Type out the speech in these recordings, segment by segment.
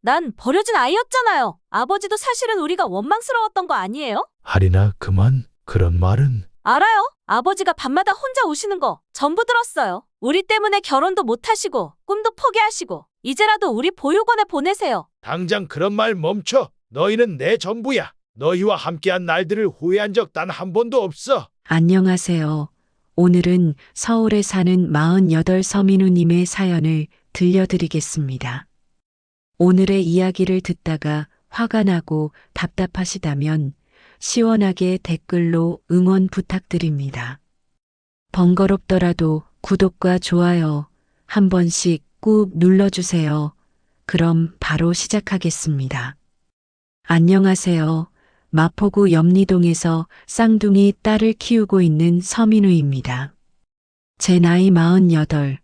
난 버려진 아이였잖아요. 아버지도 사실은 우리가 원망스러웠던 거 아니에요? 할인아, 그만. 그런 말은. 알아요. 아버지가 밤마다 혼자 우시는 거 전부 들었어요. 우리 때문에 결혼도 못 하시고 꿈도 포기하시고 이제라도 우리 보육원에 보내세요. 당장 그런 말 멈춰. 너희는 내 전부야. 너희와 함께한 날들을 후회한 적 단 한 번도 없어. 안녕하세요. 오늘은 서울에 사는 48 서민우님의 사연을 들려드리겠습니다. 오늘의 이야기를 듣다가 화가 나고 답답하시다면 시원하게 댓글로 응원 부탁드립니다. 번거롭더라도 구독과 좋아요 한 번씩 꾹 눌러주세요. 그럼 바로 시작하겠습니다. 안녕하세요. 마포구 염리동에서 쌍둥이 딸을 키우고 있는 서민우입니다. 제 나이 48.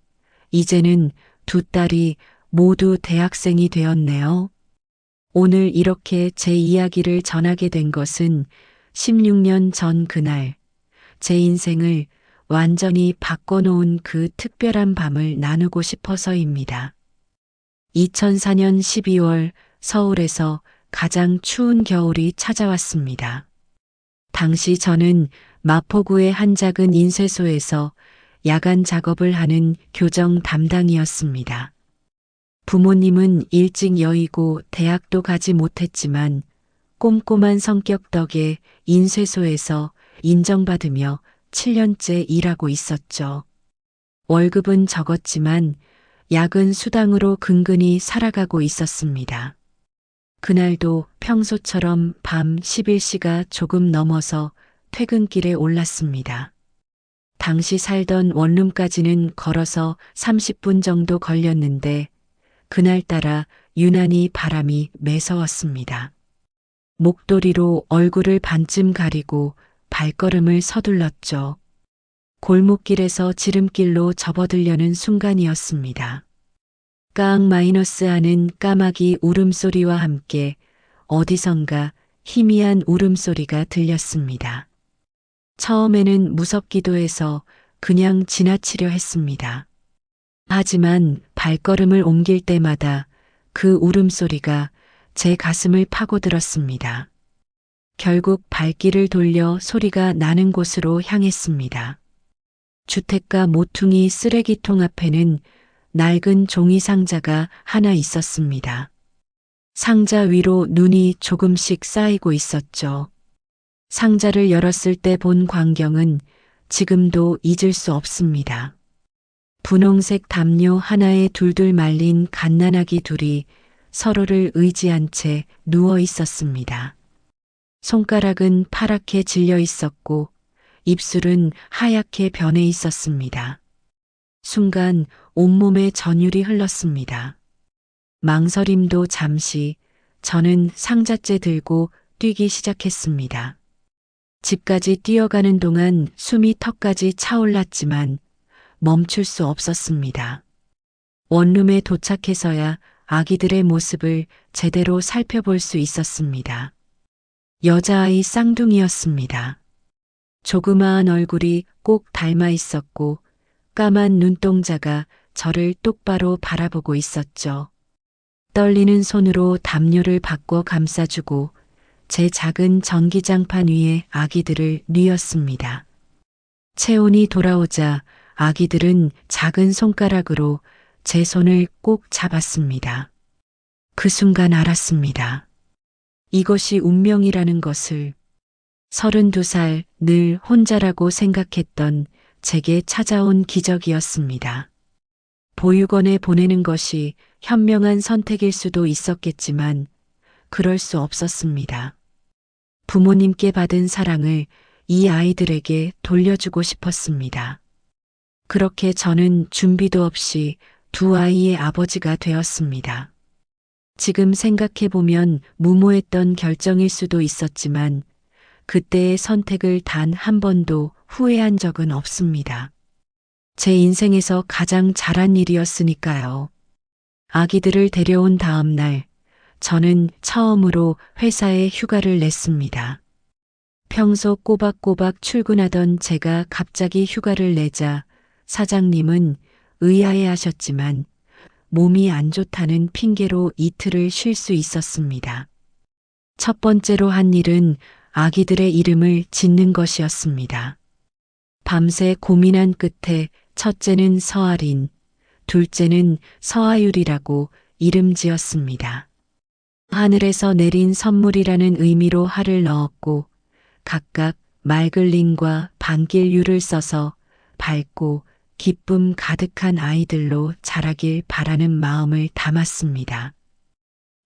이제는 두 딸이 모두 대학생이 되었네요. 오늘 이렇게 제 이야기를 전하게 된 것은 16년 전 그날 제 인생을 완전히 바꿔놓은 그 특별한 밤을 나누고 싶어서입니다. 2004년 12월 서울에서 가장 추운 겨울이 찾아왔습니다. 당시 저는 마포구의 한 작은 인쇄소에서 야간 작업을 하는 교정 담당이었습니다. 부모님은 일찍 여의고 대학도 가지 못했지만 꼼꼼한 성격 덕에 인쇄소에서 인정받으며 7년째 일하고 있었죠. 월급은 적었지만 야근 수당으로 근근히 살아가고 있었습니다. 그날도 평소처럼 밤 11시가 조금 넘어서 퇴근길에 올랐습니다. 당시 살던 원룸까지는 걸어서 30분 정도 걸렸는데 그날따라 유난히 바람이 매서웠습니다. 목도리로 얼굴을 반쯤 가리고 발걸음을 서둘렀죠. 골목길에서 지름길로 접어들려는 순간이었습니다. 깡 마이너스 하는 까마귀 울음소리와 함께 어디선가 희미한 울음소리가 들렸습니다. 처음에는 무섭기도 해서 그냥 지나치려 했습니다. 하지만 발걸음을 옮길 때마다 그 울음소리가 제 가슴을 파고들었습니다. 결국 발길을 돌려 소리가 나는 곳으로 향했습니다. 주택가 모퉁이 쓰레기통 앞에는 낡은 종이 상자가 하나 있었습니다. 상자 위로 눈이 조금씩 쌓이고 있었죠. 상자를 열었을 때 본 광경은 지금도 잊을 수 없습니다. 분홍색 담요 하나에 둘둘 말린 갓난아기 둘이 서로를 의지한 채 누워 있었습니다. 손가락은 파랗게 질려 있었고 입술은 하얗게 변해 있었습니다. 순간 온몸에 전율이 흘렀습니다. 망설임도 잠시 저는 상자째 들고 뛰기 시작했습니다. 집까지 뛰어가는 동안 숨이 턱까지 차올랐지만 멈출 수 없었습니다. 원룸에 도착해서야 아기들의 모습을 제대로 살펴볼 수 있었습니다. 여자아이 쌍둥이였습니다. 조그마한 얼굴이 꼭 닮아 있었고 까만 눈동자가 저를 똑바로 바라보고 있었죠. 떨리는 손으로 담요를 바꿔 감싸주고 제 작은 전기장판 위에 아기들을 뉘었습니다. 체온이 돌아오자 아기들은 작은 손가락으로 제 손을 꼭 잡았습니다. 그 순간 알았습니다. 이것이 운명이라는 것을. 32살 늘 혼자라고 생각했던 제게 찾아온 기적이었습니다. 보육원에 보내는 것이 현명한 선택일 수도 있었겠지만 그럴 수 없었습니다. 부모님께 받은 사랑을 이 아이들에게 돌려주고 싶었습니다. 그렇게 저는 준비도 없이 두 아이의 아버지가 되었습니다. 지금 생각해보면 무모했던 결정일 수도 있었지만 그때의 선택을 단 한 번도 후회한 적은 없습니다. 제 인생에서 가장 잘한 일이었으니까요. 아기들을 데려온 다음 날, 저는 처음으로 회사에 휴가를 냈습니다. 평소 꼬박꼬박 출근하던 제가 갑자기 휴가를 내자 사장님은 의아해 하셨지만 몸이 안 좋다는 핑계로 이틀을 쉴 수 있었습니다. 첫 번째로 한 일은 아기들의 이름을 짓는 것이었습니다. 밤새 고민한 끝에 첫째는 서아린, 둘째는 서아율이라고 이름 지었습니다. 하늘에서 내린 선물이라는 의미로 하를 넣었고 각각 말글린과 반길유를 써서 밝고 기쁨 가득한 아이들로 자라길 바라는 마음을 담았습니다.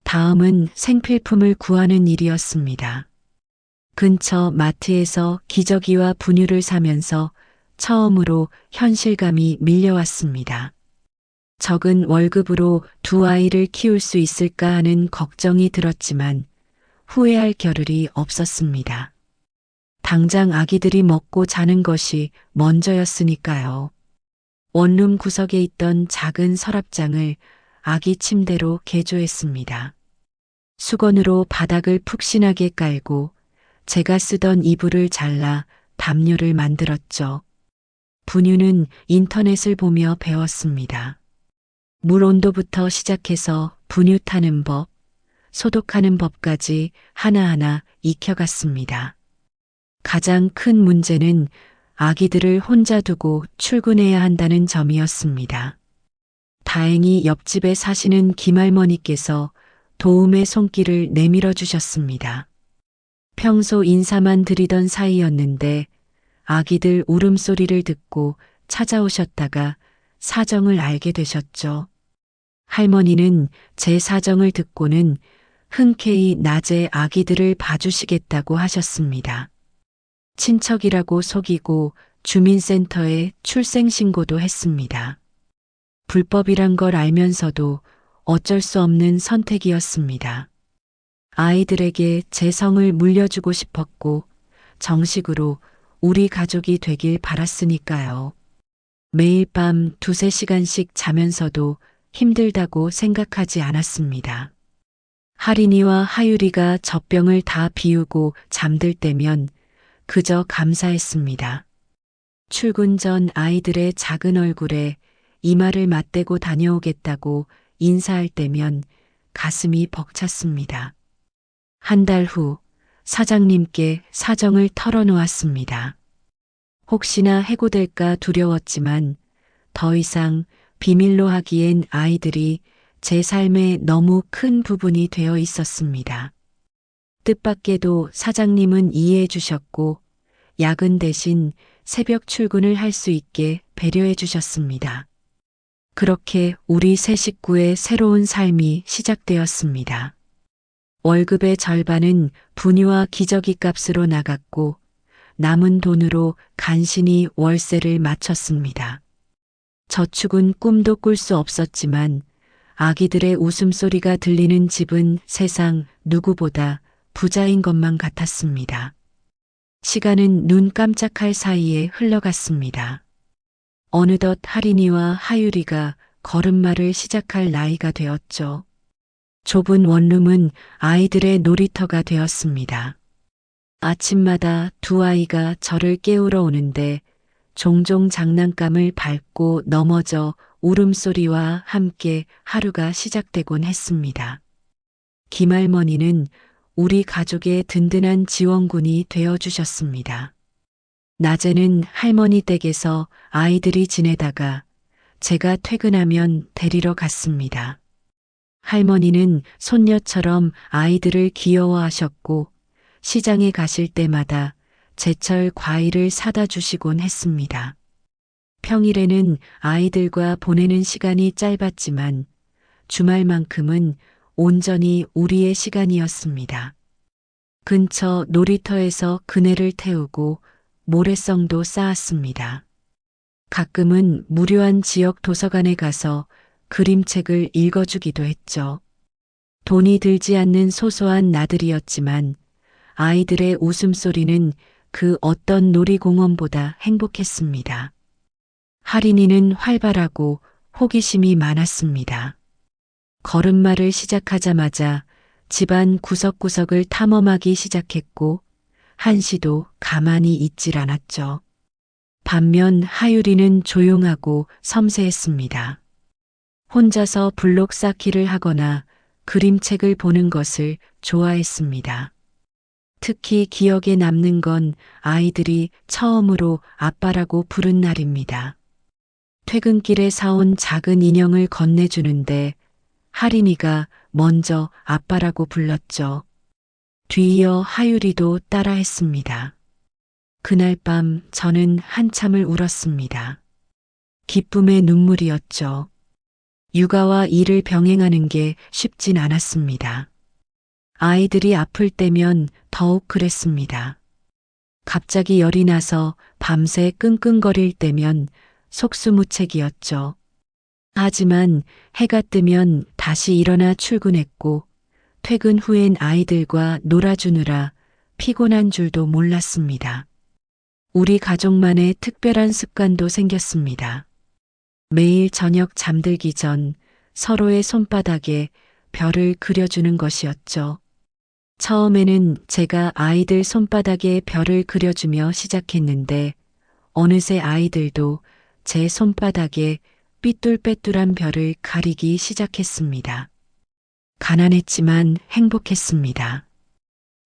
다음은 생필품을 구하는 일이었습니다. 근처 마트에서 기저귀와 분유를 사면서 처음으로 현실감이 밀려왔습니다. 적은 월급으로 두 아이를 키울 수 있을까 하는 걱정이 들었지만 후회할 겨를이 없었습니다. 당장 아기들이 먹고 자는 것이 먼저였으니까요. 원룸 구석에 있던 작은 서랍장을 아기 침대로 개조했습니다. 수건으로 바닥을 푹신하게 깔고 제가 쓰던 이불을 잘라 담요를 만들었죠. 분유는 인터넷을 보며 배웠습니다. 물 온도부터 시작해서 분유 타는 법, 소독하는 법까지 하나하나 익혀갔습니다. 가장 큰 문제는 아기들을 혼자 두고 출근해야 한다는 점이었습니다. 다행히 옆집에 사시는 김할머니께서 도움의 손길을 내밀어 주셨습니다. 평소 인사만 드리던 사이였는데 아기들 울음소리를 듣고 찾아오셨다가 사정을 알게 되셨죠. 할머니는 제 사정을 듣고는 흔쾌히 낮에 아기들을 봐주시겠다고 하셨습니다. 친척이라고 속이고 주민센터에 출생신고도 했습니다. 불법이란 걸 알면서도 어쩔 수 없는 선택이었습니다. 아이들에게 제 성을 물려주고 싶었고 정식으로 우리 가족이 되길 바랐으니까요. 매일 밤 2~3시간씩 자면서도 힘들다고 생각하지 않았습니다. 하린이와 하유리가 젖병을 다 비우고 잠들 때면 그저 감사했습니다. 출근 전 아이들의 작은 얼굴에 이마를 맞대고 다녀오겠다고 인사할 때면 가슴이 벅찼습니다. 한 달 후 사장님께 사정을 털어놓았습니다. 혹시나 해고될까 두려웠지만 더 이상 비밀로 하기엔 아이들이 제 삶의 너무 큰 부분이 되어 있었습니다. 뜻밖에도 사장님은 이해해 주셨고 야근 대신 새벽 출근을 할 수 있게 배려해 주셨습니다. 그렇게 우리 세 식구의 새로운 삶이 시작되었습니다. 월급의 절반은 분유와 기저귀 값으로 나갔고 남은 돈으로 간신히 월세를 마쳤습니다. 저축은 꿈도 꿀 수 없었지만 아기들의 웃음소리가 들리는 집은 세상 누구보다 부자인 것만 같았습니다. 시간은 눈 깜짝할 사이에 흘러갔습니다. 어느덧 하린이와 하유리가 걸음마를 시작할 나이가 되었죠. 좁은 원룸은 아이들의 놀이터가 되었습니다. 아침마다 두 아이가 저를 깨우러 오는데 종종 장난감을 밟고 넘어져 울음소리와 함께 하루가 시작되곤 했습니다. 김할머니는 우리 가족의 든든한 지원군이 되어주셨습니다. 낮에는 할머니 댁에서 아이들이 지내다가 제가 퇴근하면 데리러 갔습니다. 할머니는 손녀처럼 아이들을 귀여워하셨고 시장에 가실 때마다 제철 과일을 사다 주시곤 했습니다. 평일에는 아이들과 보내는 시간이 짧았지만 주말만큼은 온전히 우리의 시간이었습니다. 근처 놀이터에서 그네를 태우고 모래성도 쌓았습니다. 가끔은 무료한 지역 도서관에 가서 그림책을 읽어주기도 했죠. 돈이 들지 않는 소소한 나들이였지만 아이들의 웃음소리는 그 어떤 놀이공원보다 행복했습니다. 하린이는 활발하고 호기심이 많았습니다. 걸음마를 시작하자마자 집안 구석구석을 탐험하기 시작했고 한시도 가만히 있질 않았죠. 반면 하유리는 조용하고 섬세했습니다. 혼자서 블록 쌓기를 하거나 그림책을 보는 것을 좋아했습니다. 특히 기억에 남는 건 아이들이 처음으로 아빠라고 부른 날입니다. 퇴근길에 사온 작은 인형을 건네주는데 하린이가 먼저 아빠라고 불렀죠. 뒤이어 하율이도 따라했습니다. 그날 밤 저는 한참을 울었습니다. 기쁨의 눈물이었죠. 육아와 일을 병행하는 게 쉽진 않았습니다. 아이들이 아플 때면 더욱 그랬습니다. 갑자기 열이 나서 밤새 끙끙거릴 때면 속수무책이었죠. 하지만 해가 뜨면 다시 일어나 출근했고 퇴근 후엔 아이들과 놀아주느라 피곤한 줄도 몰랐습니다. 우리 가족만의 특별한 습관도 생겼습니다. 매일 저녁 잠들기 전 서로의 손바닥에 별을 그려주는 것이었죠. 처음에는 제가 아이들 손바닥에 별을 그려주며 시작했는데 어느새 아이들도 제 손바닥에 삐뚤빼뚤한 별을 가리기 시작했습니다. 가난했지만 행복했습니다.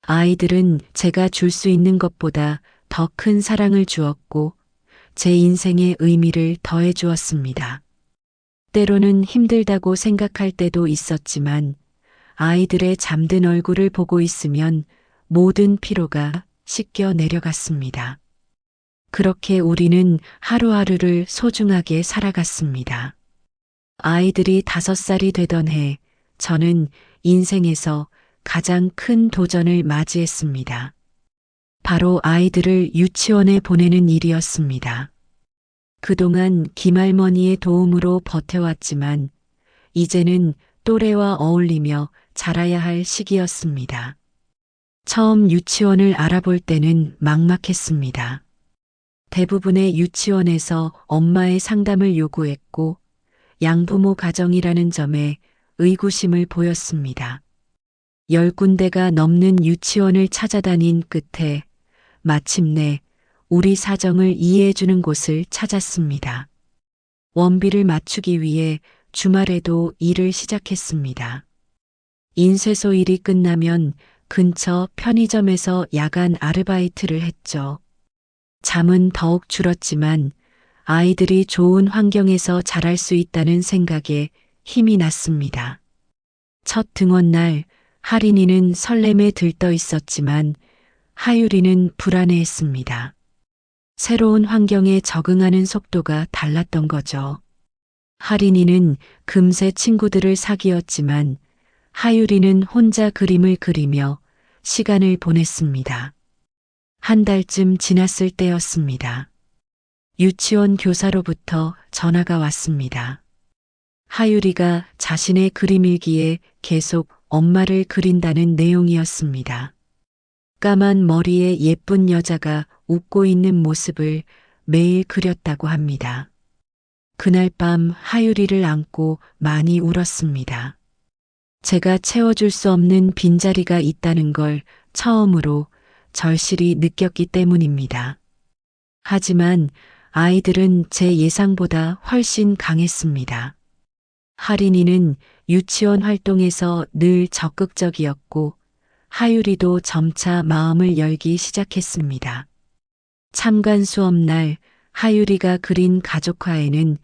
아이들은 제가 줄 수 있는 것보다 더 큰 사랑을 주었고 제 인생의 의미를 더해 주었습니다. 때로는 힘들다고 생각할 때도 있었지만 아이들의 잠든 얼굴을 보고 있으면 모든 피로가 씻겨 내려갔습니다. 그렇게 우리는 하루하루를 소중하게 살아갔습니다. 아이들이 5살이 되던 해, 저는 인생에서 가장 큰 도전을 맞이했습니다. 바로 아이들을 유치원에 보내는 일이었습니다. 그동안 김할머니의 도움으로 버텨왔지만 이제는 또래와 어울리며 자라야 할 시기였습니다. 처음 유치원을 알아볼 때는 막막했습니다. 대부분의 유치원에서 엄마의 상담을 요구했고 양부모 가정이라는 점에 의구심을 보였습니다. 10군데가 넘는 유치원을 찾아다닌 끝에 마침내 우리 사정을 이해해주는 곳을 찾았습니다. 원비를 맞추기 위해 주말에도 일을 시작했습니다. 인쇄소 일이 끝나면 근처 편의점에서 야간 아르바이트를 했죠. 잠은 더욱 줄었지만 아이들이 좋은 환경에서 자랄 수 있다는 생각에 힘이 났습니다. 첫 등원날 하린이는 설렘에 들떠 있었지만 하율이는 불안해했습니다. 새로운 환경에 적응하는 속도가 달랐던 거죠. 하린이는 금세 친구들을 사귀었지만 하율이는 혼자 그림을 그리며 시간을 보냈습니다. 한 달쯤 지났을 때였습니다. 유치원 교사로부터 전화가 왔습니다. 하율이가 자신의 그림 일기에 계속 엄마를 그린다는 내용이었습니다. 까만 머리에 예쁜 여자가 웃고 있는 모습을 매일 그렸다고 합니다. 그날 밤 하율이를 안고 많이 울었습니다. 제가 채워줄 수 없는 빈자리가 있다는 걸 처음으로 절실히 느꼈기 때문입니다. 하지만 아이들은 제 예상보다 훨씬 강했습니다. 하린이는 유치원 활동에서 늘 적극적이었고 하율이도 점차 마음을 열기 시작했습니다. 참관 수업 날 하율이가 그린 가족화에는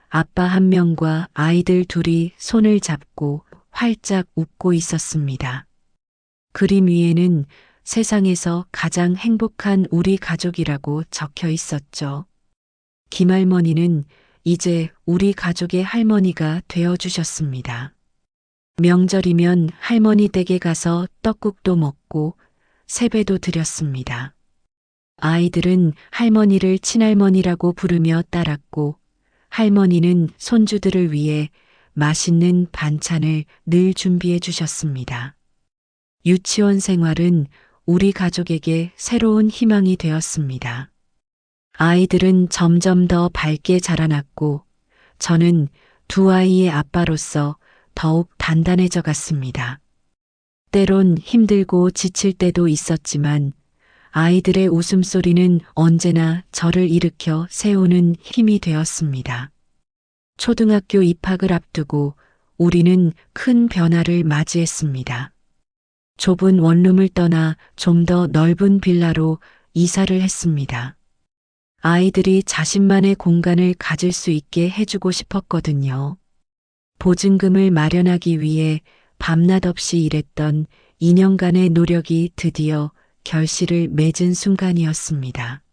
아빠 한 명과 아이들 둘이 손을 잡고 활짝 웃고 있었습니다. 그림 위에는 세상에서 가장 행복한 우리 가족이라고 적혀 있었죠. 김할머니는 이제 우리 가족의 할머니가 되어주셨습니다. 명절이면 할머니 댁에 가서 떡국도 먹고 세배도 드렸습니다. 아이들은 할머니를 친할머니라고 부르며 따랐고 할머니는 손주들을 위해 맛있는 반찬을 늘 준비해 주셨습니다. 유치원 생활은 우리 가족에게 새로운 희망이 되었습니다. 아이들은 점점 더 밝게 자라났고 저는 두 아이의 아빠로서 더욱 단단해져 갔습니다. 때론 힘들고 지칠 때도 있었지만 아이들의 웃음소리는 언제나 저를 일으켜 세우는 힘이 되었습니다. 초등학교 입학을 앞두고 우리는 큰 변화를 맞이했습니다. 좁은 원룸을 떠나 좀 더 넓은 빌라로 이사를 했습니다. 아이들이 자신만의 공간을 가질 수 있게 해주고 싶었거든요. 보증금을 마련하기 위해 밤낮 없이 일했던 2년간의 노력이 드디어 결실을 맺은 순간이었습니다.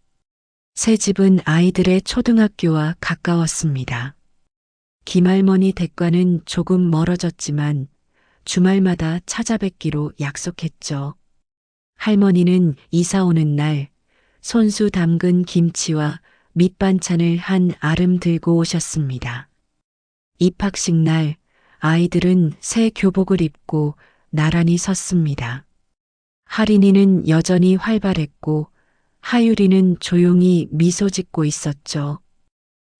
새 집은 아이들의 초등학교와 가까웠습니다. 김할머니 댁과는 조금 멀어졌지만 주말마다 찾아뵙기로 약속했죠. 할머니는 이사 오는 날 손수 담근 김치와 밑반찬을 한 아름 들고 오셨습니다. 입학식 날 아이들은 새 교복을 입고 나란히 섰습니다. 하린이는 여전히 활발했고 하유리는 조용히 미소 짓고 있었죠.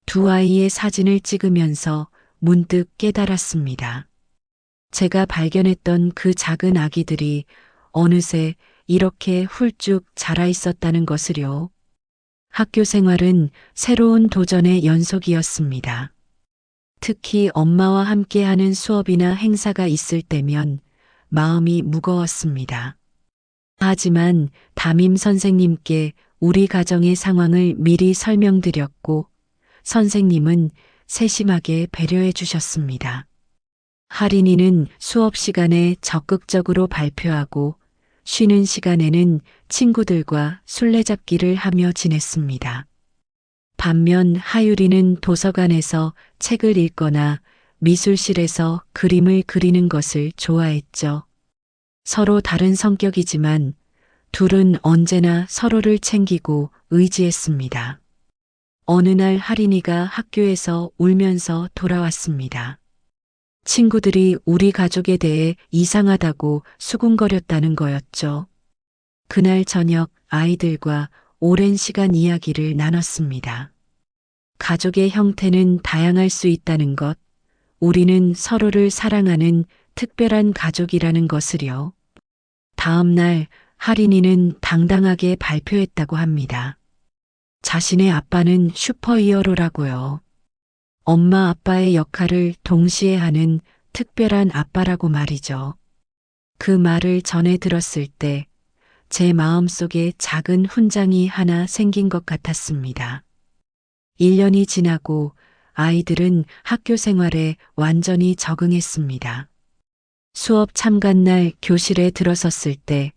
두 아이의 사진을 찍으면서 문득 깨달았습니다. 제가 발견했던 그 작은 아기들이 어느새 이렇게 훌쭉 자라 있었다는 것을요. 학교 생활은 새로운 도전의 연속이었습니다. 특히 엄마와 함께하는 수업이나 행사가 있을 때면 마음이 무거웠습니다. 하지만 담임 선생님께 우리 가정의 상황을 미리 설명드렸고 선생님은 세심하게 배려해 주셨습니다. 하린이는 수업 시간에 적극적으로 발표하고 쉬는 시간에는 친구들과 술래잡기를 하며 지냈습니다. 반면 하유리는 도서관에서 책을 읽거나 미술실에서 그림을 그리는 것을 좋아했죠. 서로 다른 성격이지만 둘은 언제나 서로를 챙기고 의지했습니다. 어느 날 하린이가 학교에서 울면서 돌아왔습니다. 친구들이 우리 가족에 대해 이상하다고 수군거렸다는 거였죠. 그날 저녁 아이들과 오랜 시간 이야기를 나눴습니다. 가족의 형태는 다양할 수 있다는 것, 우리는 서로를 사랑하는 특별한 가족이라는 것을요. 다음 날 하린이는 당당하게 발표했다고 합니다. 자신의 아빠는 슈퍼히어로라고요. 엄마 아빠의 역할을 동시에 하는 특별한 아빠라고 말이죠. 그 말을 전해 들었을 때 제 마음속에 작은 훈장이 하나 생긴 것 같았습니다. 1년이 지나고 아이들은 학교 생활에 완전히 적응했습니다. 수업 참관 날 교실에 들어섰을 때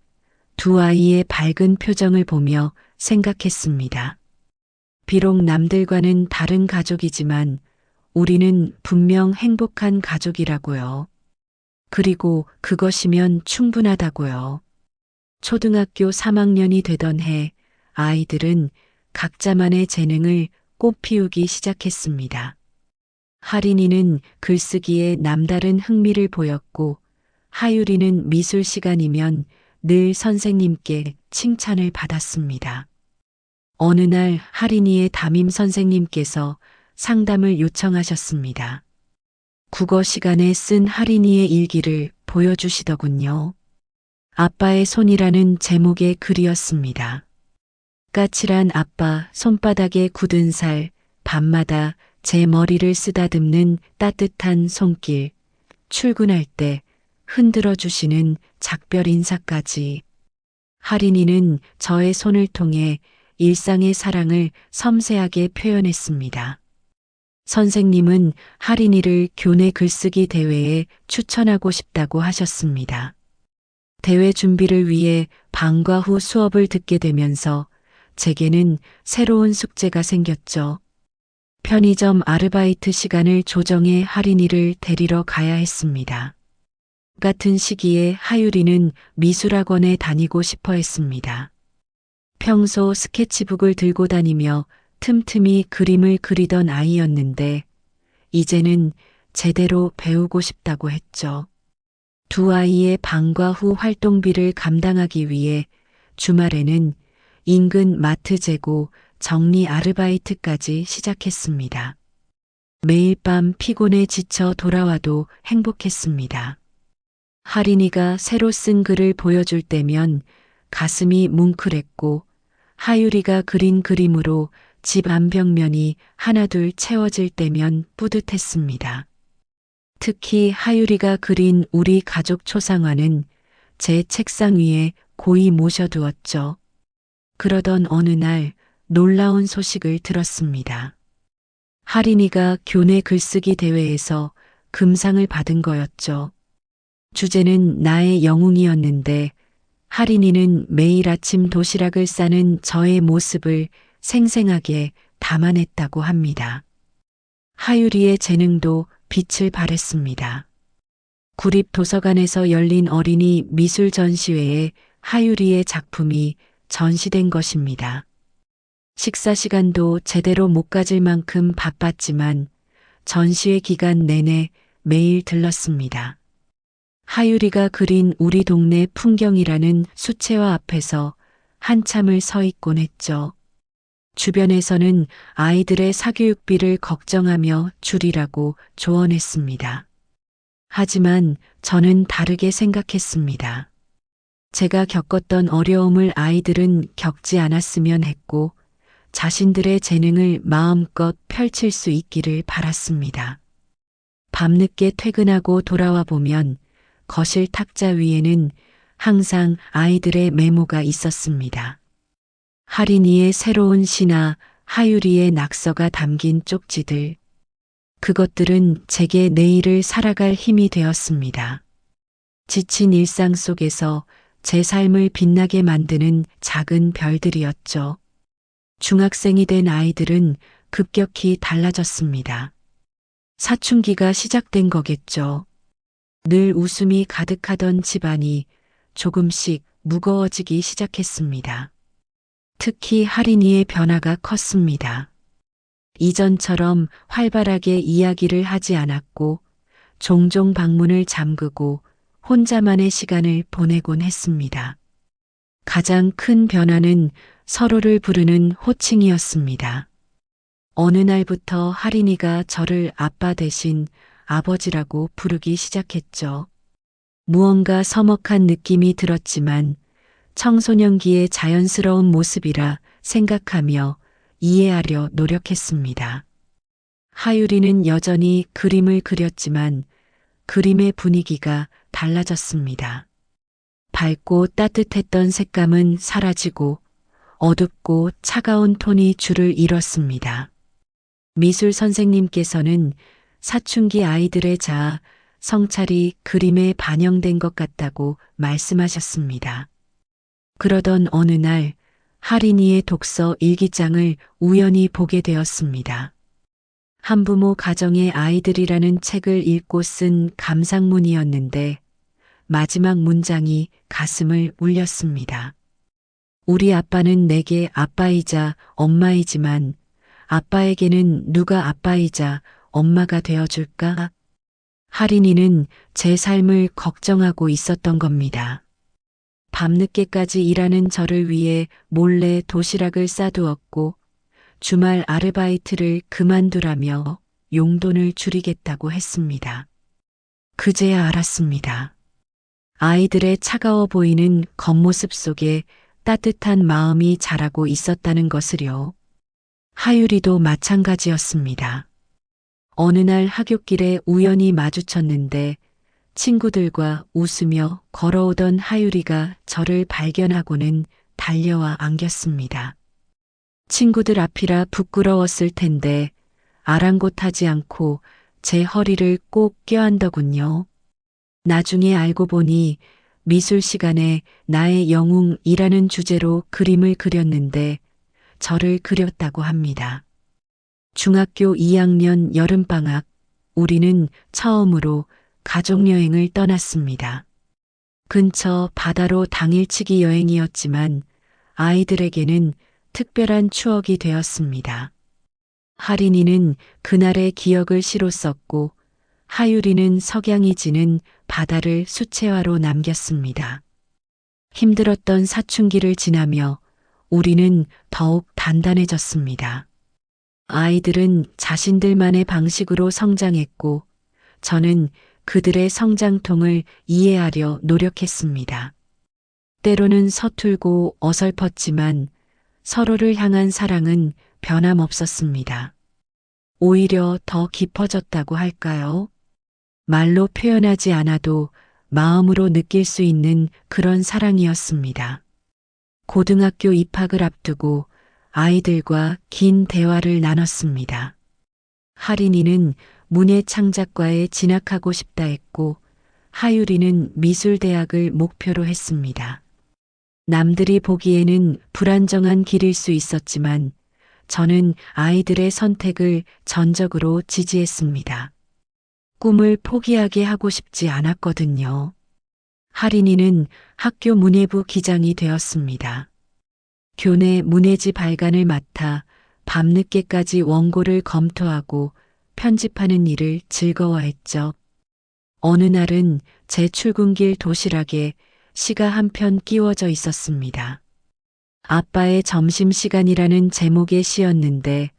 두 아이의 밝은 표정을 보며 생각했습니다. 비록 남들과는 다른 가족이지만 우리는 분명 행복한 가족이라고요. 그리고 그것이면 충분하다고요. 초등학교 3학년이 되던 해 아이들은 각자만의 재능을 꽃피우기 시작했습니다. 하린이는 글쓰기에 남다른 흥미를 보였고 하유리는 미술 시간이면 늘 선생님께 칭찬을 받았습니다. 어느 날 하린이의 담임 선생님께서 상담을 요청하셨습니다. 국어 시간에 쓴 하린이의 일기를 보여주시더군요. 아빠의 손이라는 제목의 글이었습니다. 까칠한 아빠 손바닥에 굳은 살, 밤마다 제 머리를 쓰다듬는 따뜻한 손길, 출근할 때 흔들어 주시는 작별 인사까지. 하린이는 저의 손을 통해 일상의 사랑을 섬세하게 표현했습니다. 선생님은 하린이를 교내 글쓰기 대회에 추천하고 싶다고 하셨습니다. 대회 준비를 위해 방과 후 수업을 듣게 되면서 제게는 새로운 숙제가 생겼죠. 편의점 아르바이트 시간을 조정해 하린이를 데리러 가야 했습니다. 같은 시기에 하유리는 미술학원에 다니고 싶어 했습니다. 평소 스케치북을 들고 다니며 틈틈이 그림을 그리던 아이였는데 이제는 제대로 배우고 싶다고 했죠. 두 아이의 방과 후 활동비를 감당하기 위해 주말에는 인근 마트 재고 정리 아르바이트까지 시작했습니다. 매일 밤 피곤해 지쳐 돌아와도 행복했습니다. 하린이가 새로 쓴 글을 보여줄 때면 가슴이 뭉클했고 하유리가 그린 그림으로 집 안벽면이 하나둘 채워질 때면 뿌듯했습니다. 특히 하유리가 그린 우리 가족 초상화는 제 책상 위에 고이 모셔두었죠. 그러던 어느 날 놀라운 소식을 들었습니다. 하린이가 교내 글쓰기 대회에서 금상을 받은 거였죠. 주제는 나의 영웅이었는데 하린이는 매일 아침 도시락을 싸는 저의 모습을 생생하게 담아냈다고 합니다. 하유리의 재능도 빛을 발했습니다. 구립도서관에서 열린 어린이 미술 전시회에 하유리의 작품이 전시된 것입니다. 식사 시간도 제대로 못 가질 만큼 바빴지만 전시회 기간 내내 매일 들렀습니다. 하유리가 그린 우리 동네 풍경이라는 수채화 앞에서 한참을 서 있곤 했죠. 주변에서는 아이들의 사교육비를 걱정하며 줄이라고 조언했습니다. 하지만 저는 다르게 생각했습니다. 제가 겪었던 어려움을 아이들은 겪지 않았으면 했고 자신들의 재능을 마음껏 펼칠 수 있기를 바랐습니다. 밤늦게 퇴근하고 돌아와 보면 거실 탁자 위에는 항상 아이들의 메모가 있었습니다. 하린이의 새로운 시나 하유리의 낙서가 담긴 쪽지들. 그것들은 제게 내일을 살아갈 힘이 되었습니다. 지친 일상 속에서 제 삶을 빛나게 만드는 작은 별들이었죠. 중학생이 된 아이들은 급격히 달라졌습니다. 사춘기가 시작된 거겠죠. 늘 웃음이 가득하던 집안이 조금씩 무거워지기 시작했습니다. 특히 하린이의 변화가 컸습니다. 이전처럼 활발하게 이야기를 하지 않았고 종종 방문을 잠그고 혼자만의 시간을 보내곤 했습니다. 가장 큰 변화는 서로를 부르는 호칭이었습니다. 어느 날부터 하린이가 저를 아빠 대신 아버지라고 부르기 시작했죠. 무언가 서먹한 느낌이 들었지만 청소년기의 자연스러운 모습이라 생각하며 이해하려 노력했습니다. 하유리는 여전히 그림을 그렸지만 그림의 분위기가 달라졌습니다. 밝고 따뜻했던 색감은 사라지고 어둡고 차가운 톤이 줄을 이뤘습니다. 미술 선생님께서는 사춘기 아이들의 자아, 성찰이 그림에 반영된 것 같다고 말씀하셨습니다. 그러던 어느 날 하린이의 독서 일기장을 우연히 보게 되었습니다. 한부모 가정의 아이들이라는 책을 읽고 쓴 감상문이었는데 마지막 문장이 가슴을 울렸습니다. 우리 아빠는 내게 아빠이자 엄마이지만 아빠에게는 누가 아빠이자 엄마가 되어줄까? 하린이는 제 삶을 걱정하고 있었던 겁니다. 밤늦게까지 일하는 저를 위해 몰래 도시락을 싸두었고 주말 아르바이트를 그만두라며 용돈을 줄이겠다고 했습니다. 그제야 알았습니다. 아이들의 차가워 보이는 겉모습 속에 따뜻한 마음이 자라고 있었다는 것을요. 하유리도 마찬가지였습니다. 어느 날 하굣길에 우연히 마주쳤는데 친구들과 웃으며 걸어오던 하유리가 저를 발견하고는 달려와 안겼습니다. 친구들 앞이라 부끄러웠을 텐데 아랑곳하지 않고 제 허리를 꼭 껴안더군요. 나중에 알고 보니 미술 시간에 나의 영웅이라는 주제로 그림을 그렸는데 저를 그렸다고 합니다. 중학교 2학년 여름방학, 우리는 처음으로 가족여행을 떠났습니다. 근처 바다로 당일치기 여행이었지만 아이들에게는 특별한 추억이 되었습니다. 하린이는 그날의 기억을 시로 썼고 하유리는 석양이 지는 바다를 수채화로 남겼습니다. 힘들었던 사춘기를 지나며 우리는 더욱 단단해졌습니다. 아이들은 자신들만의 방식으로 성장했고 저는 그들의 성장통을 이해하려 노력했습니다. 때로는 서툴고 어설펐지만 서로를 향한 사랑은 변함없었습니다. 오히려 더 깊어졌다고 할까요? 말로 표현하지 않아도 마음으로 느낄 수 있는 그런 사랑이었습니다. 고등학교 입학을 앞두고 아이들과 긴 대화를 나눴습니다. 하린이는 문예창작과에 진학하고 싶다 했고 하유리는 미술대학을 목표로 했습니다. 남들이 보기에는 불안정한 길일 수 있었지만 저는 아이들의 선택을 전적으로 지지했습니다. 꿈을 포기하게 하고 싶지 않았거든요. 하린이는 학교 문예부 기장이 되었습니다. 교내 문예지 발간을 맡아 밤늦게까지 원고를 검토하고 편집하는 일을 즐거워했죠. 어느 날은 제 출근길 도시락에 시가 한 편 끼워져 있었습니다. 아빠의 점심시간이라는 제목의 시였는데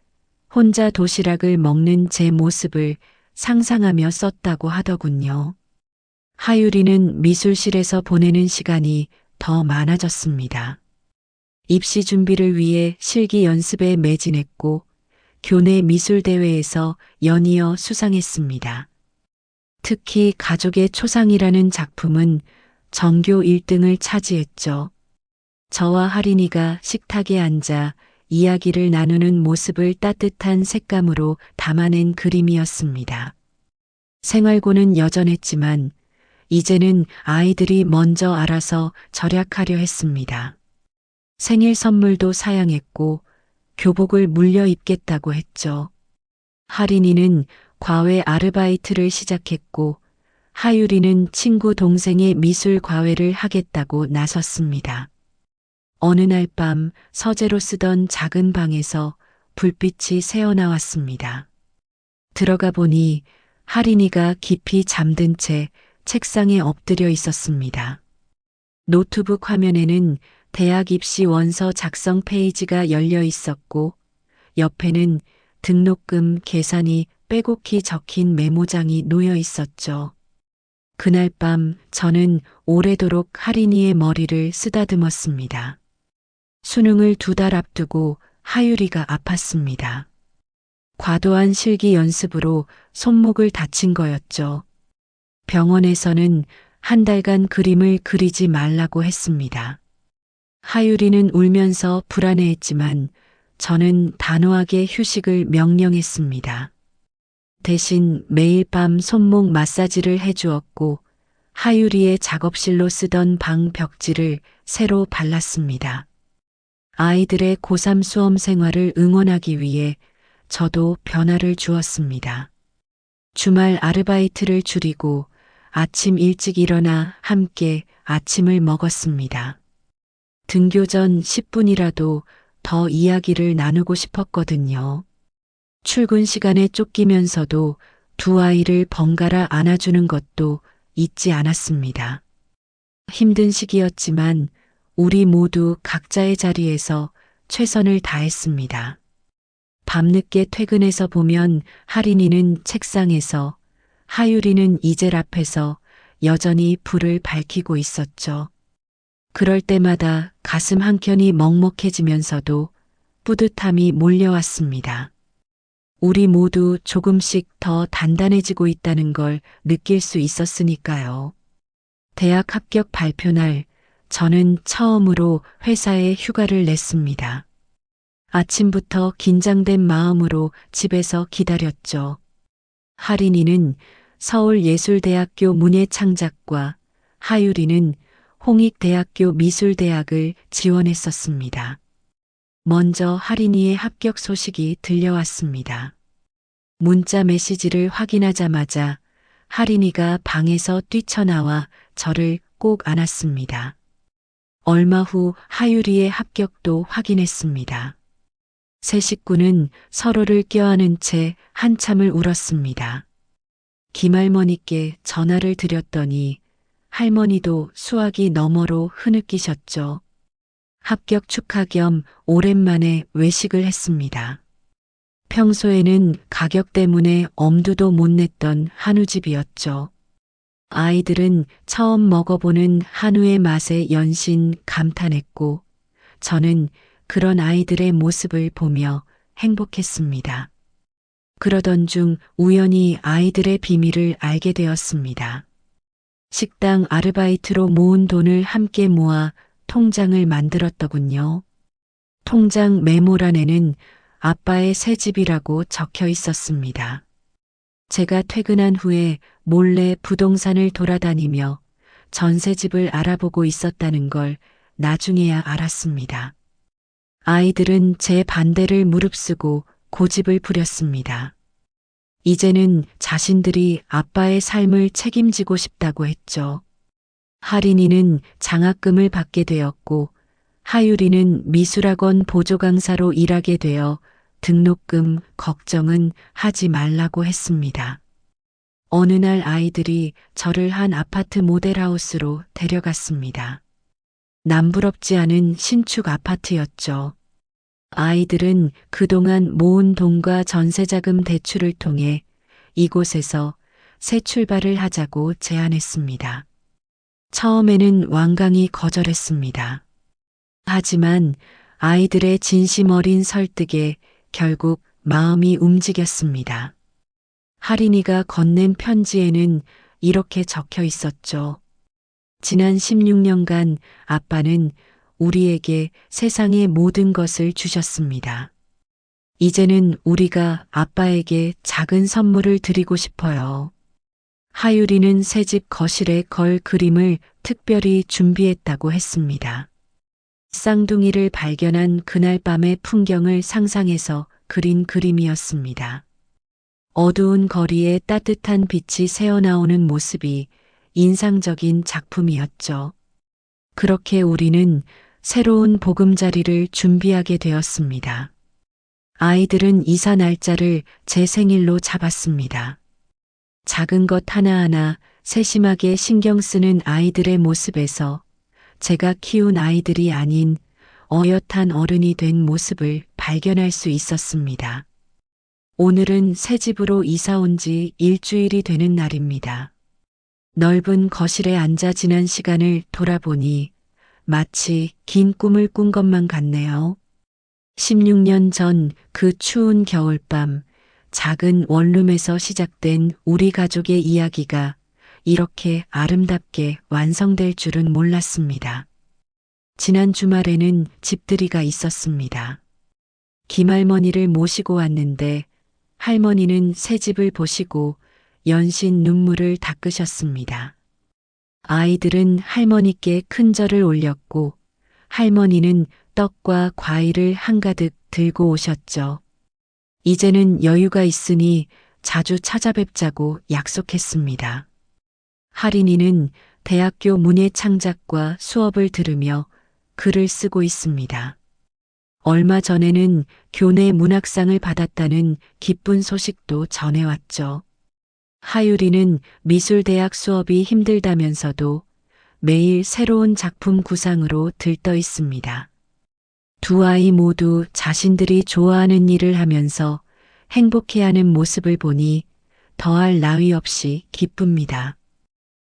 혼자 도시락을 먹는 제 모습을 상상하며 썼다고 하더군요. 하유리는 미술실에서 보내는 시간이 더 많아졌습니다. 입시 준비를 위해 실기 연습에 매진했고 교내 미술대회에서 연이어 수상했습니다. 특히 가족의 초상이라는 작품은 전교 1등을 차지했죠. 저와 하린이가 식탁에 앉아 이야기를 나누는 모습을 따뜻한 색감으로 담아낸 그림이었습니다. 생활고는 여전했지만 이제는 아이들이 먼저 알아서 절약하려 했습니다. 생일 선물도 사양했고 교복을 물려 입겠다고 했죠. 하린이는 과외 아르바이트를 시작했고 하유리는 친구 동생의 미술 과외를 하겠다고 나섰습니다. 어느 날 밤 서재로 쓰던 작은 방에서 불빛이 새어나왔습니다. 들어가 보니 하린이가 깊이 잠든 채 책상에 엎드려 있었습니다. 노트북 화면에는 대학 입시 원서 작성 페이지가 열려 있었고 옆에는 등록금 계산이 빼곡히 적힌 메모장이 놓여 있었죠. 그날 밤 저는 오래도록 하린이의 머리를 쓰다듬었습니다. 수능을 2달 앞두고 하유리가 아팠습니다. 과도한 실기 연습으로 손목을 다친 거였죠. 병원에서는 한 달간 그림을 그리지 말라고 했습니다. 하유리는 울면서 불안해했지만 저는 단호하게 휴식을 명령했습니다. 대신 매일 밤 손목 마사지를 해주었고 하유리의 작업실로 쓰던 방 벽지를 새로 발랐습니다. 아이들의 고3 수험 생활을 응원하기 위해 저도 변화를 주었습니다. 주말 아르바이트를 줄이고 아침 일찍 일어나 함께 아침을 먹었습니다. 등교 전 10분이라도 더 이야기를 나누고 싶었거든요. 출근 시간에 쫓기면서도 두 아이를 번갈아 안아주는 것도 잊지 않았습니다. 힘든 시기였지만 우리 모두 각자의 자리에서 최선을 다했습니다. 밤늦게 퇴근해서 보면 하린이는 책상에서 하유리는 이젤 앞에서 여전히 불을 밝히고 있었죠. 그럴 때마다 가슴 한켠이 먹먹해지면서도 뿌듯함이 몰려왔습니다. 우리 모두 조금씩 더 단단해지고 있다는 걸 느낄 수 있었으니까요. 대학 합격 발표 날 저는 처음으로 회사에 휴가를 냈습니다. 아침부터 긴장된 마음으로 집에서 기다렸죠. 하린이는 서울예술대학교 문예창작과 하유리는 홍익대학교 미술대학을 지원했었습니다. 먼저 하린이의 합격 소식이 들려왔습니다. 문자 메시지를 확인하자마자 하린이가 방에서 뛰쳐나와 저를 꼭 안았습니다. 얼마 후 하유리의 합격도 확인했습니다. 세 식구는 서로를 껴안은 채 한참을 울었습니다. 김할머니께 전화를 드렸더니 할머니도 수화기 너머로 흐느끼셨죠. 합격 축하 겸 오랜만에 외식을 했습니다. 평소에는 가격 때문에 엄두도 못 냈던 한우집이었죠. 아이들은 처음 먹어보는 한우의 맛에 연신 감탄했고 저는 그런 아이들의 모습을 보며 행복했습니다. 그러던 중 우연히 아이들의 비밀을 알게 되었습니다. 식당 아르바이트로 모은 돈을 함께 모아 통장을 만들었더군요. 통장 메모란에는 아빠의 새 집이라고 적혀 있었습니다. 제가 퇴근한 후에 몰래 부동산을 돌아다니며 전세집을 알아보고 있었다는 걸 나중에야 알았습니다. 아이들은 제 반대를 무릅쓰고 고집을 부렸습니다. 이제는 자신들이 아빠의 삶을 책임지고 싶다고 했죠. 하린이는 장학금을 받게 되었고 하유리는 미술학원 보조 강사로 일하게 되어 등록금 걱정은 하지 말라고 했습니다. 어느 날 아이들이 저를 한 아파트 모델하우스로 데려갔습니다. 남부럽지 않은 신축 아파트였죠. 아이들은 그동안 모은 돈과 전세자금 대출을 통해 이곳에서 새 출발을 하자고 제안했습니다. 처음에는 완강히 거절했습니다. 하지만 아이들의 진심 어린 설득에 결국 마음이 움직였습니다. 하린이가 건넨 편지에는 이렇게 적혀 있었죠. 지난 16년간 아빠는 우리에게 세상의 모든 것을 주셨습니다. 이제는 우리가 아빠에게 작은 선물을 드리고 싶어요. 하유리는 새집 거실에 걸 그림을 특별히 준비했다고 했습니다. 쌍둥이를 발견한 그날 밤의 풍경을 상상해서 그린 그림이었습니다. 어두운 거리에 따뜻한 빛이 새어나오는 모습이 인상적인 작품이었죠. 그렇게 우리는 새로운 보금자리를 준비하게 되었습니다. 아이들은 이사 날짜를 제 생일로 잡았습니다. 작은 것 하나하나 세심하게 신경 쓰는 아이들의 모습에서 제가 키운 아이들이 아닌 어엿한 어른이 된 모습을 발견할 수 있었습니다. 오늘은 새 집으로 이사 온 지 일주일이 되는 날입니다. 넓은 거실에 앉아 지난 시간을 돌아보니 마치 긴 꿈을 꾼 것만 같네요. 16년 전 그 추운 겨울밤, 작은 원룸에서 시작된 우리 가족의 이야기가 이렇게 아름답게 완성될 줄은 몰랐습니다. 지난 주말에는 집들이가 있었습니다. 김할머니를 모시고 왔는데 할머니는 새 집을 보시고 연신 눈물을 닦으셨습니다. 아이들은 할머니께 큰 절을 올렸고 할머니는 떡과 과일을 한가득 들고 오셨죠. 이제는 여유가 있으니 자주 찾아뵙자고 약속했습니다. 하린이는 대학교 문예창작과 수업을 들으며 글을 쓰고 있습니다. 얼마 전에는 교내 문학상을 받았다는 기쁜 소식도 전해왔죠. 하유리는 미술대학 수업이 힘들다면서도 매일 새로운 작품 구상으로 들떠 있습니다. 두 아이 모두 자신들이 좋아하는 일을 하면서 행복해하는 모습을 보니 더할 나위 없이 기쁩니다.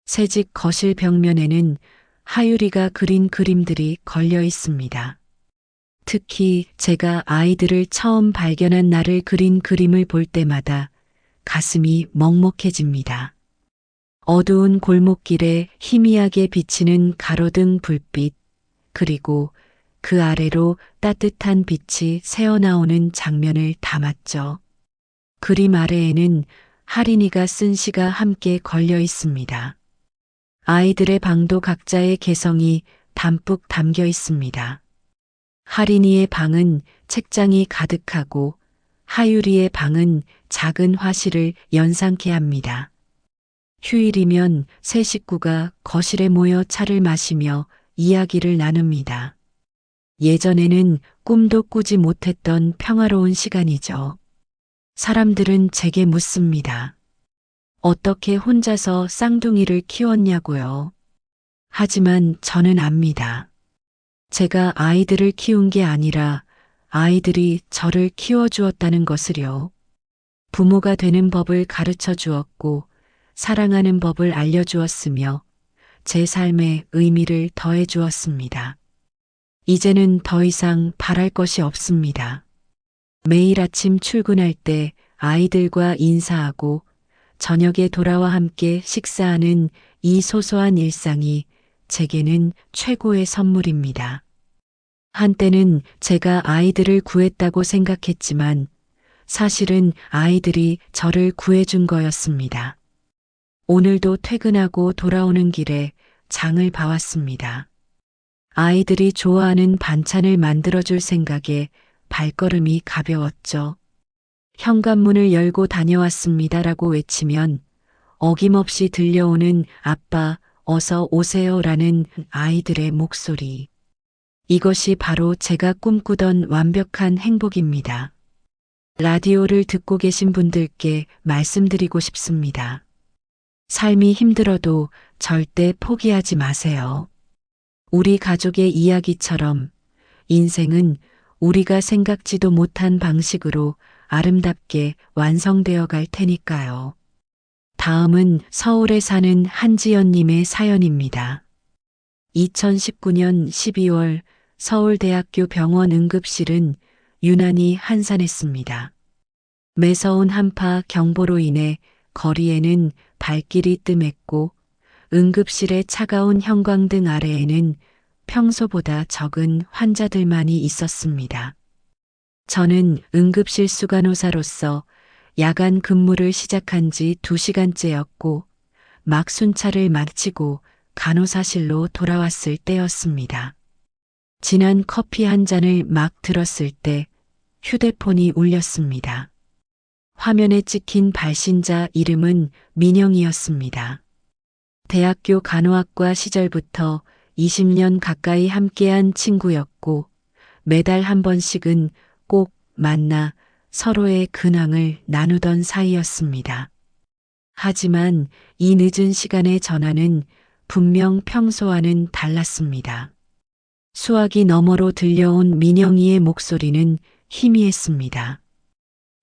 새집 거실 벽면에는 하유리가 그린 그림들이 걸려 있습니다. 특히 제가 아이들을 처음 발견한 날을 그린 그림을 볼 때마다 가슴이 먹먹해집니다. 어두운 골목길에 희미하게 비치는 가로등 불빛, 그리고 그 아래로 따뜻한 빛이 새어나오는 장면을 담았죠. 그림 아래에는 하린이가 쓴 시가 함께 걸려 있습니다. 아이들의 방도 각자의 개성이 담뿍 담겨 있습니다. 하린이의 방은 책장이 가득하고 하유리의 방은 작은 화실을 연상케 합니다. 휴일이면 세 식구가 거실에 모여 차를 마시며 이야기를 나눕니다. 예전에는 꿈도 꾸지 못했던 평화로운 시간이죠. 사람들은 제게 묻습니다. 어떻게 혼자서 쌍둥이를 키웠냐고요. 하지만 저는 압니다. 제가 아이들을 키운 게 아니라 아이들이 저를 키워주었다는 것을요. 부모가 되는 법을 가르쳐 주었고 사랑하는 법을 알려주었으며 제 삶에 의미를 더해 주었습니다. 이제는 더 이상 바랄 것이 없습니다. 매일 아침 출근할 때 아이들과 인사하고 저녁에 돌아와 함께 식사하는 이 소소한 일상이 제게는 최고의 선물입니다. 한때는 제가 아이들을 구했다고 생각했지만 사실은 아이들이 저를 구해준 거였습니다. 오늘도 퇴근하고 돌아오는 길에 장을 봐왔습니다. 아이들이 좋아하는 반찬을 만들어줄 생각에 발걸음이 가벼웠죠. 현관문을 열고 다녀왔습니다라고 외치면 어김없이 들려오는 아빠, 어서 오세요라는 아이들의 목소리. 이것이 바로 제가 꿈꾸던 완벽한 행복입니다. 라디오를 듣고 계신 분들께 말씀드리고 싶습니다. 삶이 힘들어도 절대 포기하지 마세요. 우리 가족의 이야기처럼 인생은 우리가 생각지도 못한 방식으로 아름답게 완성되어 갈 테니까요. 다음은 서울에 사는 한지연님의 사연입니다. 2019년 12월 서울대학교 병원 응급실은 유난히 한산했습니다. 매서운 한파 경보로 인해 거리에는 발길이 뜸했고 응급실의 차가운 형광등 아래에는 평소보다 적은 환자들만이 있었습니다. 저는 응급실 수간호사로서 야간 근무를 시작한 지 2시간째였고 막 순찰을 마치고 간호사실로 돌아왔을 때였습니다. 진한 커피 한 잔을 막 들었을 때 휴대폰이 울렸습니다. 화면에 찍힌 발신자 이름은 민영이었습니다. 대학교 간호학과 시절부터 20년 가까이 함께한 친구였고 매달 한 번씩은 꼭 만나 서로의 근황을 나누던 사이였습니다. 하지만 이 늦은 시간의 전화는 분명 평소와는 달랐습니다. 수화기 너머로 들려온 민영이의 목소리는 희미했습니다.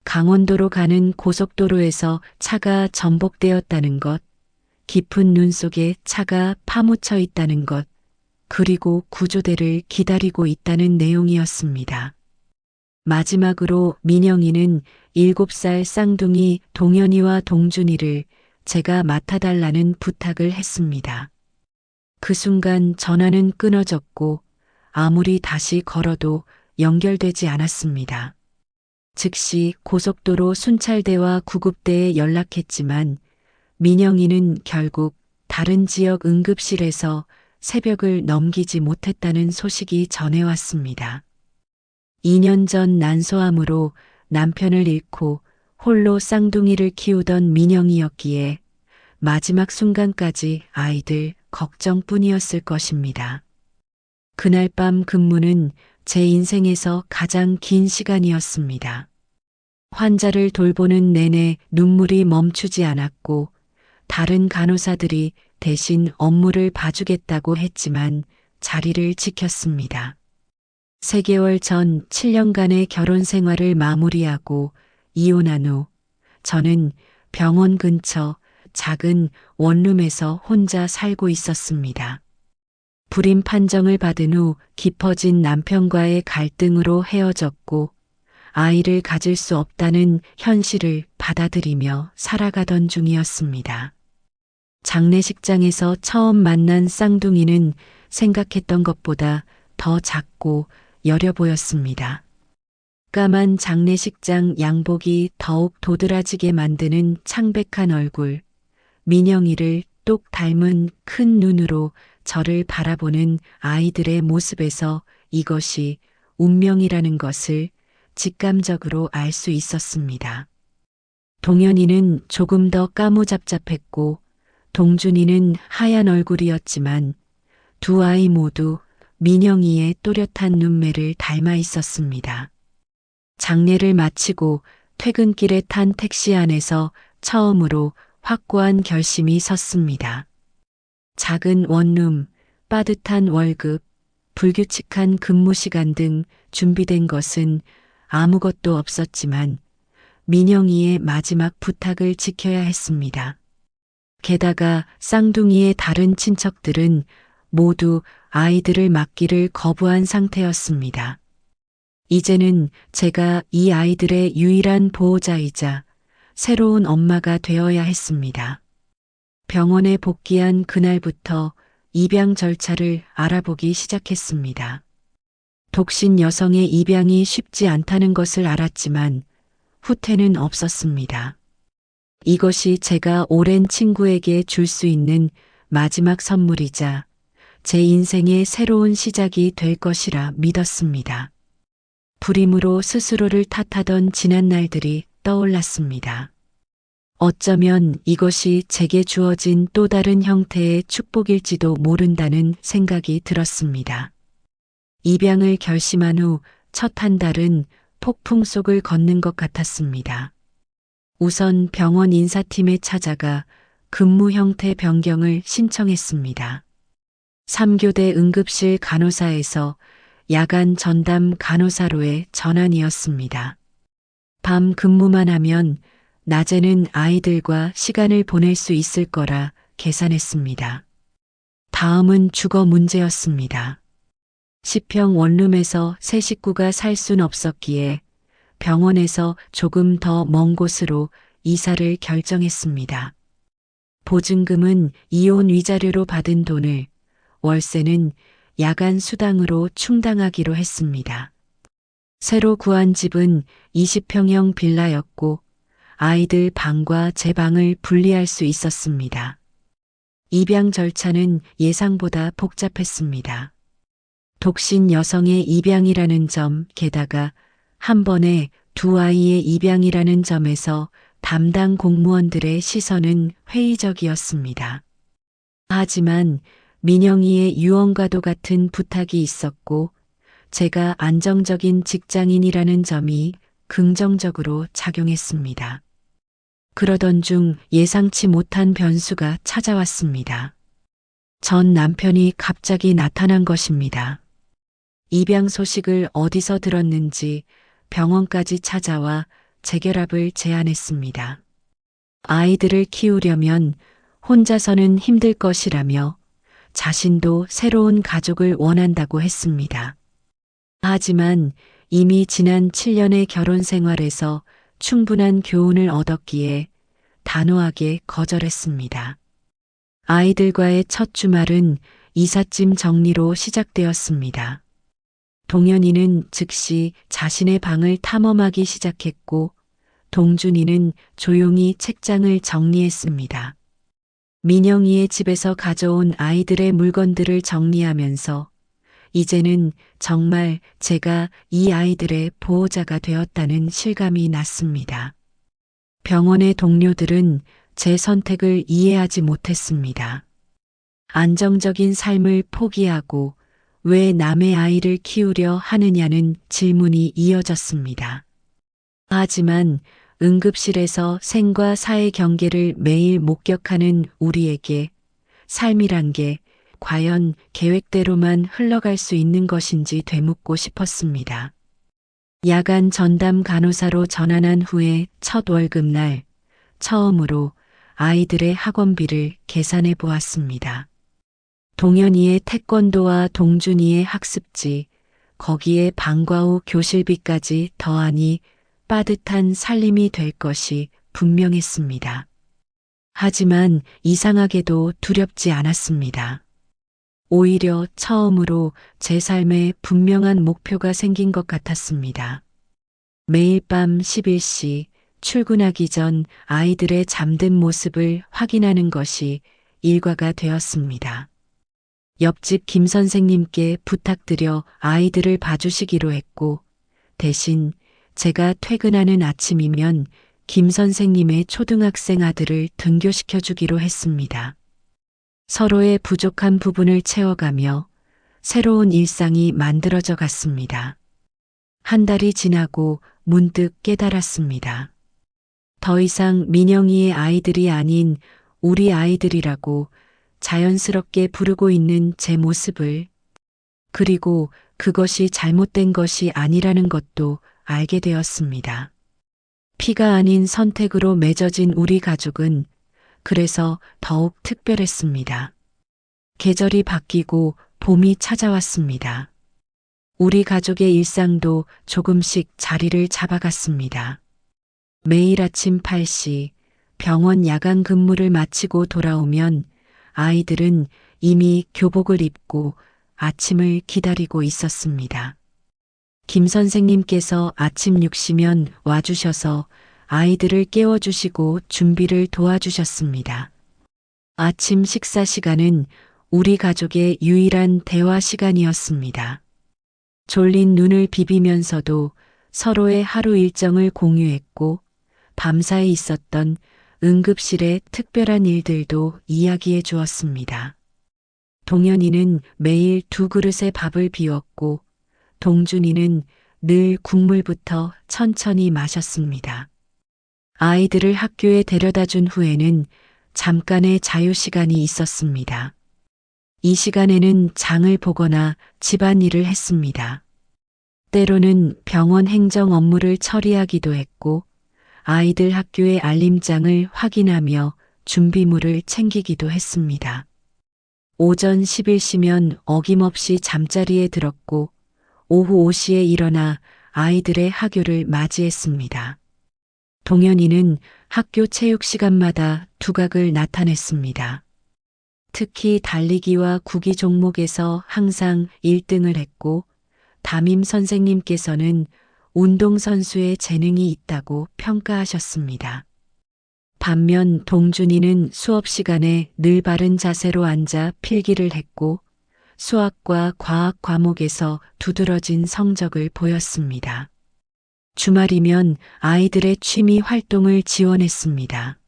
강원도로 가는 고속도로에서 차가 전복되었다는 것, 깊은 눈 속에 차가 파묻혀 있다는 것, 그리고 구조대를 기다리고 있다는 내용이었습니다. 마지막으로 민영이는 7살 쌍둥이 동현이와 동준이를 제가 맡아달라는 부탁을 했습니다. 그 순간 전화는 끊어졌고 아무리 다시 걸어도 연결되지 않았습니다. 즉시 고속도로 순찰대와 구급대에 연락했지만 민영이는 결국 다른 지역 응급실에서 새벽을 넘기지 못했다는 소식이 전해왔습니다. 2년 전 난소암으로 남편을 잃고 홀로 쌍둥이를 키우던 민영이였기에 마지막 순간까지 아이들 걱정뿐이었을 것입니다. 그날 밤 근무는 제 인생에서 가장 긴 시간이었습니다. 환자를 돌보는 내내 눈물이 멈추지 않았고 다른 간호사들이 대신 업무를 봐주겠다고 했지만 자리를 지켰습니다. 3개월 전 7년간의 결혼 생활을 마무리하고 이혼한 후 저는 병원 근처 작은 원룸에서 혼자 살고 있었습니다. 불임 판정을 받은 후 깊어진 남편과의 갈등으로 헤어졌고 아이를 가질 수 없다는 현실을 받아들이며 살아가던 중이었습니다. 장례식장에서 처음 만난 쌍둥이는 생각했던 것보다 더 작고 여려 보였습니다. 까만 장례식장 양복이 더욱 도드라지게 만드는 창백한 얼굴, 민영이를 똑 닮은 큰 눈으로 저를 바라보는 아이들의 모습에서 이것이 운명이라는 것을 직감적으로 알 수 있었습니다. 동현이는 조금 더 까무잡잡했고 동준이는 하얀 얼굴이었지만 두 아이 모두 민영이의 또렷한 눈매를 닮아 있었습니다. 장례를 마치고 퇴근길에 탄 택시 안에서 처음으로 확고한 결심이 섰습니다. 작은 원룸, 빠듯한 월급, 불규칙한 근무 시간 등 준비된 것은 아무것도 없었지만 민영이의 마지막 부탁을 지켜야 했습니다. 게다가 쌍둥이의 다른 친척들은 모두 아이들을 맡기를 거부한 상태였습니다. 이제는 제가 이 아이들의 유일한 보호자이자 새로운 엄마가 되어야 했습니다. 병원에 복귀한 그날부터 입양 절차를 알아보기 시작했습니다. 독신 여성의 입양이 쉽지 않다는 것을 알았지만 후퇴는 없었습니다. 이것이 제가 오랜 친구에게 줄 수 있는 마지막 선물이자 제 인생의 새로운 시작이 될 것이라 믿었습니다. 불임으로 스스로를 탓하던 지난 날들이 떠올랐습니다. 어쩌면 이것이 제게 주어진 또 다른 형태의 축복일지도 모른다는 생각이 들었습니다. 입양을 결심한 후 첫 한 달은 폭풍 속을 걷는 것 같았습니다. 우선 병원 인사팀에 찾아가 근무 형태 변경을 신청했습니다. 3교대 응급실 간호사에서 야간 전담 간호사로의 전환이었습니다. 밤 근무만 하면 낮에는 아이들과 시간을 보낼 수 있을 거라 계산했습니다. 다음은 주거 문제였습니다. 10평 원룸에서 세 식구가 살 순 없었기에 병원에서 조금 더 먼 곳으로 이사를 결정했습니다. 보증금은 이혼 위자료로 받은 돈을, 월세는 야간 수당으로 충당하기로 했습니다. 새로 구한 집은 20평형 빌라였고 아이들 방과 제 방을 분리할 수 있었습니다. 입양 절차는 예상보다 복잡했습니다. 독신 여성의 입양이라는 점, 게다가 한 번에 두 아이의 입양이라는 점에서 담당 공무원들의 시선은 회의적이었습니다. 하지만 민영이의 유언과도 같은 부탁이 있었고 제가 안정적인 직장인이라는 점이 긍정적으로 작용했습니다. 그러던 중 예상치 못한 변수가 찾아왔습니다. 전 남편이 갑자기 나타난 것입니다. 입양 소식을 어디서 들었는지 병원까지 찾아와 재결합을 제안했습니다. 아이들을 키우려면 혼자서는 힘들 것이라며 자신도 새로운 가족을 원한다고 했습니다. 하지만 이미 지난 7년의 결혼 생활에서 충분한 교훈을 얻었기에 단호하게 거절했습니다. 아이들과의 첫 주말은 이삿짐 정리로 시작되었습니다. 동현이는 즉시 자신의 방을 탐험하기 시작했고 동준이는 조용히 책장을 정리했습니다. 민영이의 집에서 가져온 아이들의 물건들을 정리하면서 이제는 정말 제가 이 아이들의 보호자가 되었다는 실감이 났습니다. 병원의 동료들은 제 선택을 이해하지 못했습니다. 안정적인 삶을 포기하고 왜 남의 아이를 키우려 하느냐는 질문이 이어졌습니다. 하지만 응급실에서 생과 사의 경계를 매일 목격하는 우리에게 삶이란 게 과연 계획대로만 흘러갈 수 있는 것인지 되묻고 싶었습니다. 야간 전담 간호사로 전환한 후에 첫 월급날 처음으로 아이들의 학원비를 계산해 보았습니다. 동현이의 태권도와 동준이의 학습지, 거기에 방과 후 교실비까지 더하니 빠듯한 살림이 될 것이 분명했습니다. 하지만 이상하게도 두렵지 않았습니다. 오히려 처음으로 제 삶에 분명한 목표가 생긴 것 같았습니다. 매일 밤 11시 출근하기 전 아이들의 잠든 모습을 확인하는 것이 일과가 되었습니다. 옆집 김 선생님께 부탁드려 아이들을 봐주시기로 했고 대신 제가 퇴근하는 아침이면 김 선생님의 초등학생 아들을 등교시켜 주기로 했습니다. 서로의 부족한 부분을 채워가며 새로운 일상이 만들어져 갔습니다. 한 달이 지나고 문득 깨달았습니다. 더 이상 민영이의 아이들이 아닌 우리 아이들이라고 자연스럽게 부르고 있는 제 모습을, 그리고 그것이 잘못된 것이 아니라는 것도 알게 되었습니다. 피가 아닌 선택으로 맺어진 우리 가족은 그래서 더욱 특별했습니다. 계절이 바뀌고 봄이 찾아왔습니다. 우리 가족의 일상도 조금씩 자리를 잡아갔습니다. 매일 아침 8시 병원 야간 근무를 마치고 돌아오면 아이들은 이미 교복을 입고 아침을 기다리고 있었습니다. 김 선생님께서 아침 6시면 와주셔서 아이들을 깨워주시고 준비를 도와주셨습니다. 아침 식사 시간은 우리 가족의 유일한 대화 시간이었습니다. 졸린 눈을 비비면서도 서로의 하루 일정을 공유했고 밤사이 있었던 응급실의 특별한 일들도 이야기해 주었습니다. 동현이는 매일 2그릇의 밥을 비웠고 동준이는 늘 국물부터 천천히 마셨습니다. 아이들을 학교에 데려다 준 후에는 잠깐의 자유시간이 있었습니다. 이 시간에는 장을 보거나 집안일을 했습니다. 때로는 병원 행정 업무를 처리하기도 했고 아이들 학교의 알림장을 확인하며 준비물을 챙기기도 했습니다. 오전 11시면 어김없이 잠자리에 들었고 오후 5시에 일어나 아이들의 학교를 맞이했습니다. 동현이는 학교 체육 시간마다 두각을 나타냈습니다. 특히 달리기와 구기 종목에서 항상 1등을 했고 담임 선생님께서는 운동선수의 재능이 있다고 평가하셨습니다. 반면 동준이는 수업 시간에 늘 바른 자세로 앉아 필기를 했고 수학과 과학 과목에서 두드러진 성적을 보였습니다. 주말이면 아이들의 취미 활동을 지원했습니다.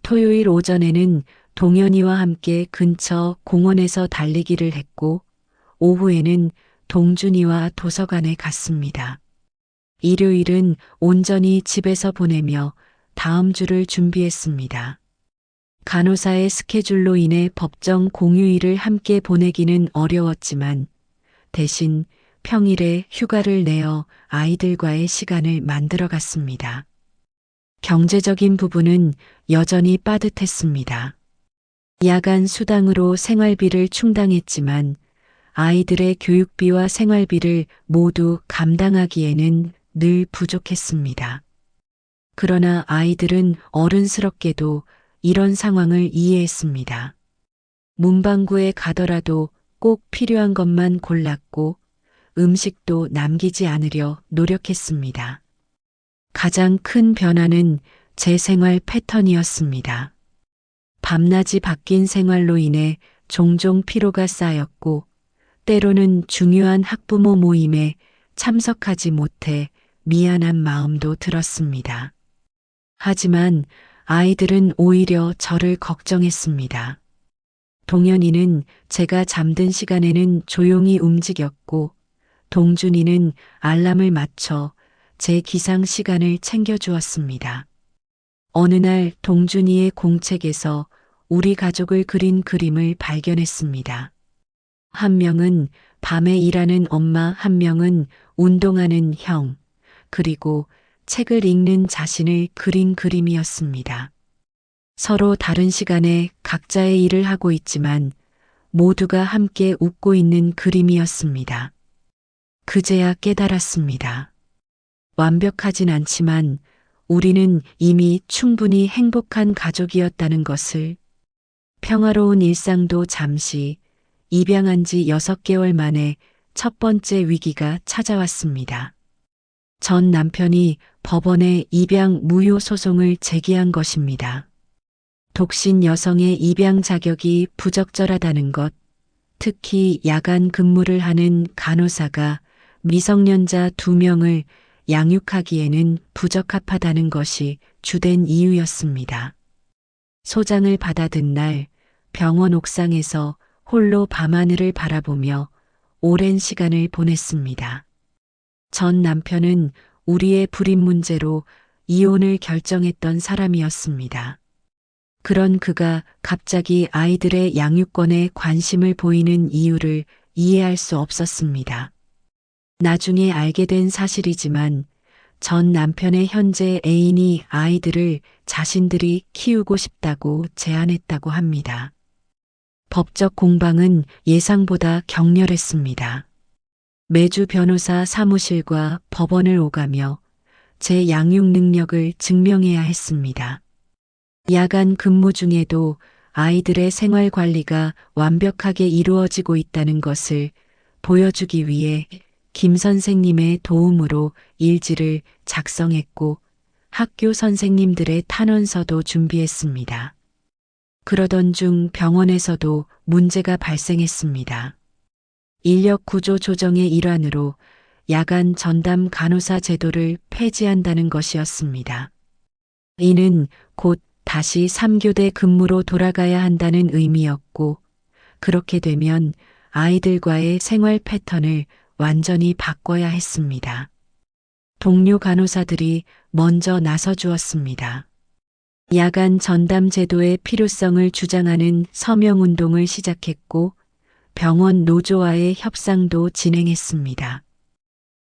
토요일 오전에는 동현이와 함께 근처 공원에서 달리기를 했고 오후에는 동준이와 도서관에 갔습니다. 일요일은 온전히 집에서 보내며 다음 주를 준비했습니다. 간호사의 스케줄로 인해 법정 공휴일을 함께 보내기는 어려웠지만 대신 평일에 휴가를 내어 아이들과의 시간을 만들어 갔습니다. 경제적인 부분은 여전히 빠듯했습니다. 야간 수당으로 생활비를 충당했지만 아이들의 교육비와 생활비를 모두 감당하기에는 늘 부족했습니다. 그러나 아이들은 어른스럽게도 이런 상황을 이해했습니다. 문방구에 가더라도 꼭 필요한 것만 골랐고 음식도 남기지 않으려 노력했습니다. 가장 큰 변화는 제 생활 패턴이었습니다. 밤낮이 바뀐 생활로 인해 종종 피로가 쌓였고 때로는 중요한 학부모 모임에 참석하지 못해 미안한 마음도 들었습니다. 하지만 아이들은 오히려 저를 걱정했습니다. 동현이는 제가 잠든 시간에는 조용히 움직였고 동준이는 알람을 맞춰 제 기상 시간을 챙겨주었습니다. 어느 날 동준이의 공책에서 우리 가족을 그린 그림을 발견했습니다. 한 명은 밤에 일하는 엄마, 한 명은 운동하는 형, 그리고 책을 읽는 자신을 그린 그림이었습니다. 서로 다른 시간에 각자의 일을 하고 있지만 모두가 함께 웃고 있는 그림이었습니다. 그제야 깨달았습니다. 완벽하진 않지만 우리는 이미 충분히 행복한 가족이었다는 것을. 평화로운 일상도 잠시 입양한 지 6개월 만에 첫 번째 위기가 찾아왔습니다. 전 남편이 법원에 입양 무효 소송을 제기한 것입니다. 독신 여성의 입양 자격이 부적절하다는 것, 특히 야간 근무를 하는 간호사가 미성년자 2명을 양육하기에는 부적합하다는 것이 주된 이유였습니다. 소장을 받아든 날 병원 옥상에서 홀로 밤하늘을 바라보며 오랜 시간을 보냈습니다. 전 남편은 우리의 불임 문제로 이혼을 결정했던 사람이었습니다. 그런 그가 갑자기 아이들의 양육권에 관심을 보이는 이유를 이해할 수 없었습니다. 나중에 알게 된 사실이지만 전 남편의 현재 애인이 아이들을 자신들이 키우고 싶다고 제안했다고 합니다. 법적 공방은 예상보다 격렬했습니다. 매주 변호사 사무실과 법원을 오가며 제 양육 능력을 증명해야 했습니다. 야간 근무 중에도 아이들의 생활 관리가 완벽하게 이루어지고 있다는 것을 보여주기 위해 김 선생님의 도움으로 일지를 작성했고 학교 선생님들의 탄원서도 준비했습니다. 그러던 중 병원에서도 문제가 발생했습니다. 인력 구조 조정의 일환으로 야간 전담 간호사 제도를 폐지한다는 것이었습니다. 이는 곧 다시 3교대 근무로 돌아가야 한다는 의미였고, 그렇게 되면 아이들과의 생활 패턴을 완전히 바꿔야 했습니다. 동료 간호사들이 먼저 나서 주었습니다. 야간 전담 제도의 필요성을 주장하는 서명운동을 시작했고, 병원 노조와의 협상도 진행했습니다.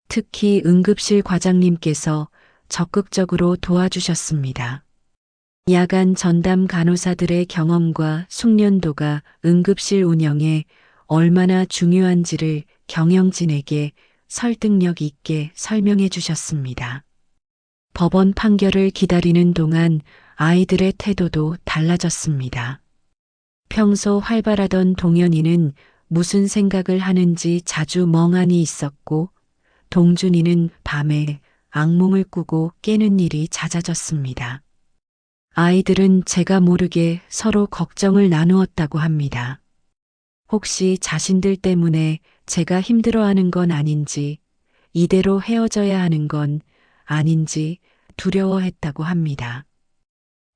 특히 응급실 과장님께서 적극적으로 도와주셨습니다. 야간 전담 간호사들의 경험과 숙련도가 응급실 운영에 얼마나 중요한지를 경영진에게 설득력 있게 설명해 주셨습니다. 법원 판결을 기다리는 동안 아이들의 태도도 달라졌습니다. 평소 활발하던 동현이는 무슨 생각을 하는지 자주 멍하니 있었고, 동준이는 밤에 악몽을 꾸고 깨는 일이 잦아졌습니다. 아이들은 제가 모르게 서로 걱정을 나누었다고 합니다. 혹시 자신들 때문에 제가 힘들어하는 건 아닌지, 이대로 헤어져야 하는 건 아닌지 두려워했다고 합니다.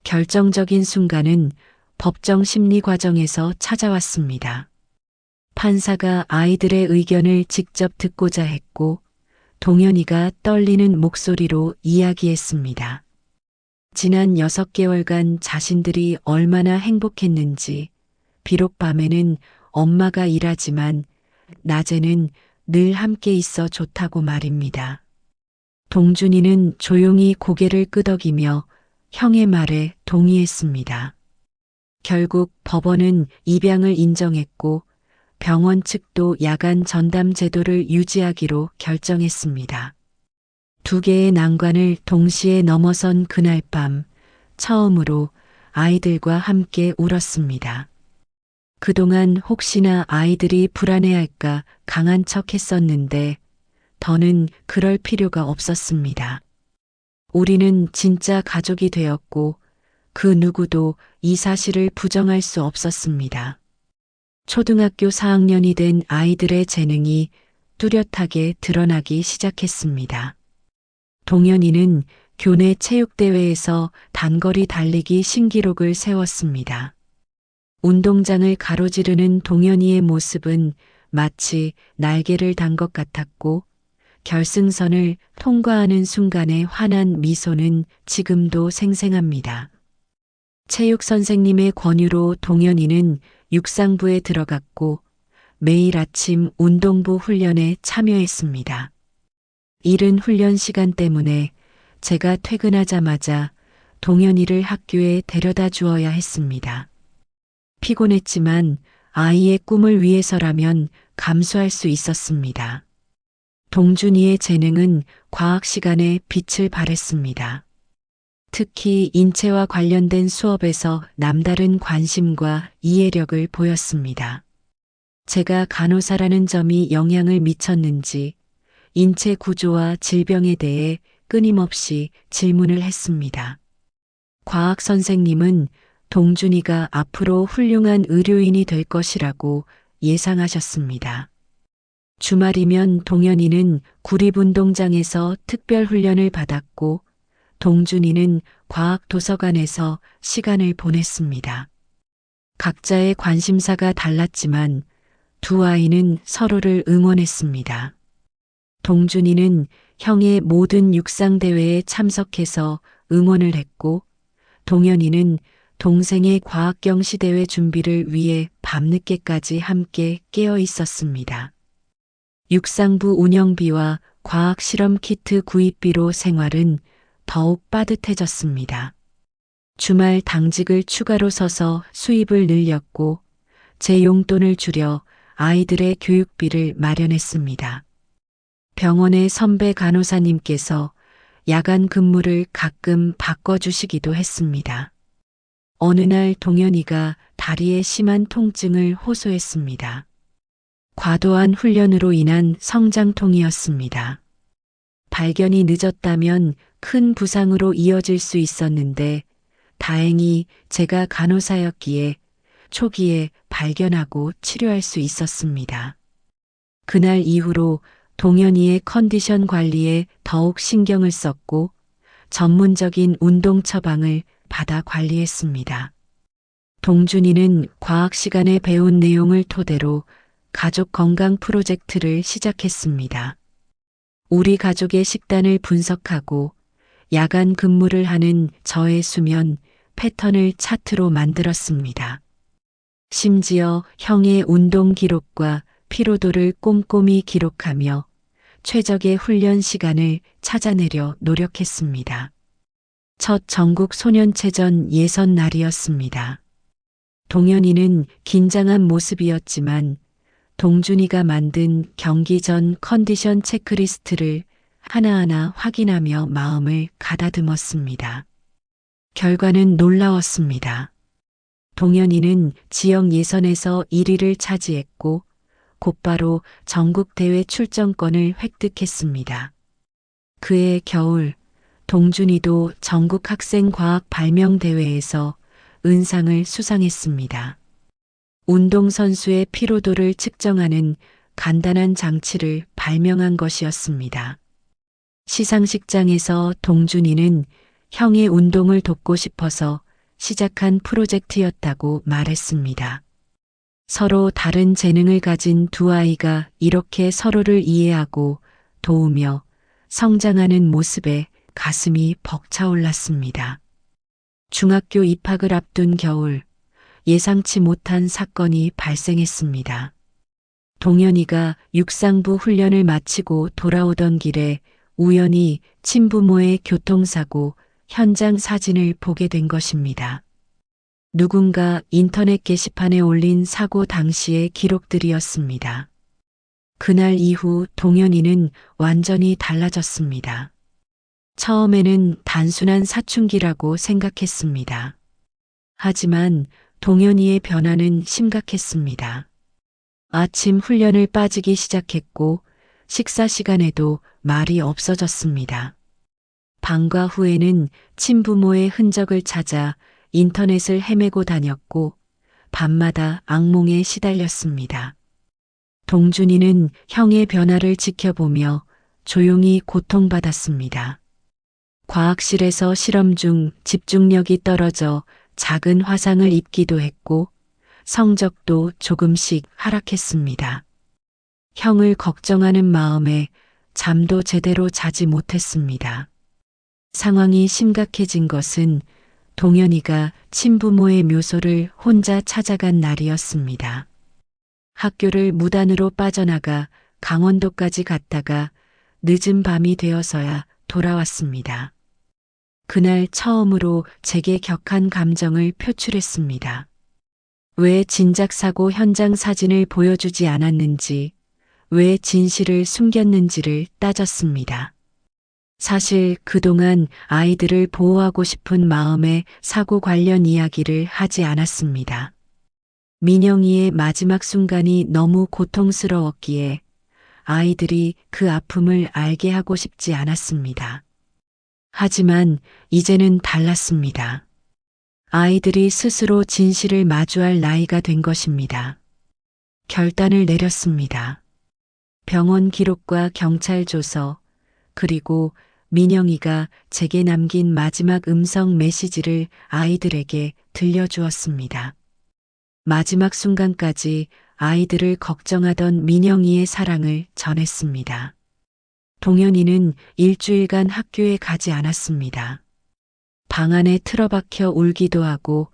결정적인 순간은 법정 심리 과정에서 찾아왔습니다. 판사가 아이들의 의견을 직접 듣고자 했고, 동현이가 떨리는 목소리로 이야기했습니다. 지난 6개월간 자신들이 얼마나 행복했는지, 비록 밤에는 엄마가 일하지만 낮에는 늘 함께 있어 좋다고 말입니다. 동준이는 조용히 고개를 끄덕이며 형의 말에 동의했습니다. 결국 법원은 입양을 인정했고 병원 측도 야간 전담 제도를 유지하기로 결정했습니다. 두 개의 난관을 동시에 넘어선 그날 밤 처음으로 아이들과 함께 울었습니다. 그동안 혹시나 아이들이 불안해할까 강한 척 했었는데 더는 그럴 필요가 없었습니다. 우리는 진짜 가족이 되었고 그 누구도 이 사실을 부정할 수 없었습니다. 초등학교 4학년이 된 아이들의 재능이 뚜렷하게 드러나기 시작했습니다. 동현이는 교내 체육대회에서 단거리 달리기 신기록을 세웠습니다. 운동장을 가로지르는 동현이의 모습은 마치 날개를 단 것 같았고 결승선을 통과하는 순간의 환한 미소는 지금도 생생합니다. 체육 선생님의 권유로 동현이는 육상부에 들어갔고 매일 아침 운동부 훈련에 참여했습니다. 이른 훈련 시간 때문에 제가 퇴근하자마자 동현이를 학교에 데려다 주어야 했습니다. 피곤했지만 아이의 꿈을 위해서라면 감수할 수 있었습니다. 동준이의 재능은 과학 시간에 빛을 발했습니다. 특히 인체와 관련된 수업에서 남다른 관심과 이해력을 보였습니다. 제가 간호사라는 점이 영향을 미쳤는지 인체 구조와 질병에 대해 끊임없이 질문을 했습니다. 과학 선생님은 동준이가 앞으로 훌륭한 의료인이 될 것이라고 예상하셨습니다. 주말이면 동현이는 구립운동장에서 특별훈련을 받았고 동준이는 과학도서관에서 시간을 보냈습니다. 각자의 관심사가 달랐지만 두 아이는 서로를 응원했습니다. 동준이는 형의 모든 육상대회에 참석해서 응원을 했고 동현이는 동생의 과학경시대회 준비를 위해 밤늦게까지 함께 깨어 있었습니다. 육상부 운영비와 과학실험 키트 구입비로 생활은 더욱 빠듯해졌습니다. 주말 당직을 추가로 서서 수입을 늘렸고 제 용돈을 줄여 아이들의 교육비를 마련했습니다. 병원의 선배 간호사님께서 야간 근무를 가끔 바꿔주시기도 했습니다. 어느 날 동현이가 다리에 심한 통증을 호소했습니다. 과도한 훈련으로 인한 성장통이었습니다. 발견이 늦었다면 큰 부상으로 이어질 수 있었는데 다행히 제가 간호사였기에 초기에 발견하고 치료할 수 있었습니다. 그날 이후로 동현이의 컨디션 관리에 더욱 신경을 썼고 전문적인 운동 처방을 받아 관리했습니다. 동준이는 과학 시간에 배운 내용을 토대로 가족 건강 프로젝트를 시작했습니다. 우리 가족의 식단을 분석하고 야간 근무를 하는 저의 수면 패턴을 차트로 만들었습니다. 심지어 형의 운동 기록과 피로도를 꼼꼼히 기록하며 최적의 훈련 시간을 찾아내려 노력했습니다. 첫 전국 소년체전 예선 날이었습니다. 동현이는 긴장한 모습이었지만 동준이가 만든 경기 전 컨디션 체크리스트를 하나하나 확인하며 마음을 가다듬었습니다. 결과는 놀라웠습니다. 동현이는 지역 예선에서 1위를 차지했고 곧바로 전국대회 출전권을 획득했습니다. 그해 겨울 동준이도 전국학생과학 발명대회에서 은상을 수상했습니다. 운동선수의 피로도를 측정하는 간단한 장치를 발명한 것이었습니다. 시상식장에서 동준이는 형의 운동을 돕고 싶어서 시작한 프로젝트였다고 말했습니다. 서로 다른 재능을 가진 두 아이가 이렇게 서로를 이해하고 도우며 성장하는 모습에 가슴이 벅차올랐습니다. 중학교 입학을 앞둔 겨울, 예상치 못한 사건이 발생했습니다. 동현이가 육상부 훈련을 마치고 돌아오던 길에 우연히 친부모의 교통사고 현장 사진을 보게 된 것입니다. 누군가 인터넷 게시판에 올린 사고 당시의 기록들이었습니다. 그날 이후 동현이는 완전히 달라졌습니다. 처음에는 단순한 사춘기라고 생각했습니다. 하지만 동현이의 변화는 심각했습니다. 아침 훈련을 빠지기 시작했고 식사 시간에도 말이 없어졌습니다. 방과 후에는 친부모의 흔적을 찾아 인터넷을 헤매고 다녔고 밤마다 악몽에 시달렸습니다. 동준이는 형의 변화를 지켜보며 조용히 고통받았습니다. 과학실에서 실험 중 집중력이 떨어져 작은 화상을 입기도 했고 성적도 조금씩 하락했습니다. 형을 걱정하는 마음에 잠도 제대로 자지 못했습니다. 상황이 심각해진 것은 동현이가 친부모의 묘소를 혼자 찾아간 날이었습니다. 학교를 무단으로 빠져나가 강원도까지 갔다가 늦은 밤이 되어서야 돌아왔습니다. 그날 처음으로 제게 격한 감정을 표출했습니다. 왜 진작사고 현장 사진을 보여주지 않았는지, 왜 진실을 숨겼는지를 따졌습니다. 사실 그동안 아이들을 보호하고 싶은 마음에 사고 관련 이야기를 하지 않았습니다. 민영이의 마지막 순간이 너무 고통스러웠기에 아이들이 그 아픔을 알게 하고 싶지 않았습니다. 하지만 이제는 달랐습니다. 아이들이 스스로 진실을 마주할 나이가 된 것입니다. 결단을 내렸습니다. 병원 기록과 경찰 조서, 그리고 민영이가 제게 남긴 마지막 음성 메시지를 아이들에게 들려주었습니다. 마지막 순간까지 아이들을 걱정하던 민영이의 사랑을 전했습니다. 동현이는 일주일간 학교에 가지 않았습니다. 방 안에 틀어박혀 울기도 하고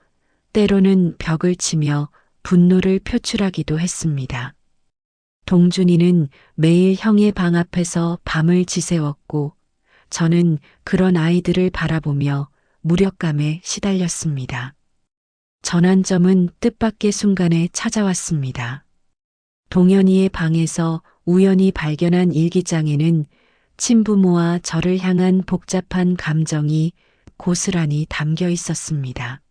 때로는 벽을 치며 분노를 표출하기도 했습니다. 동준이는 매일 형의 방 앞에서 밤을 지새웠고 저는 그런 아이들을 바라보며 무력감에 시달렸습니다. 전환점은 뜻밖의 순간에 찾아왔습니다. 동현이의 방에서 우연히 발견한 일기장에는 친부모와 저를 향한 복잡한 감정이 고스란히 담겨 있었습니다.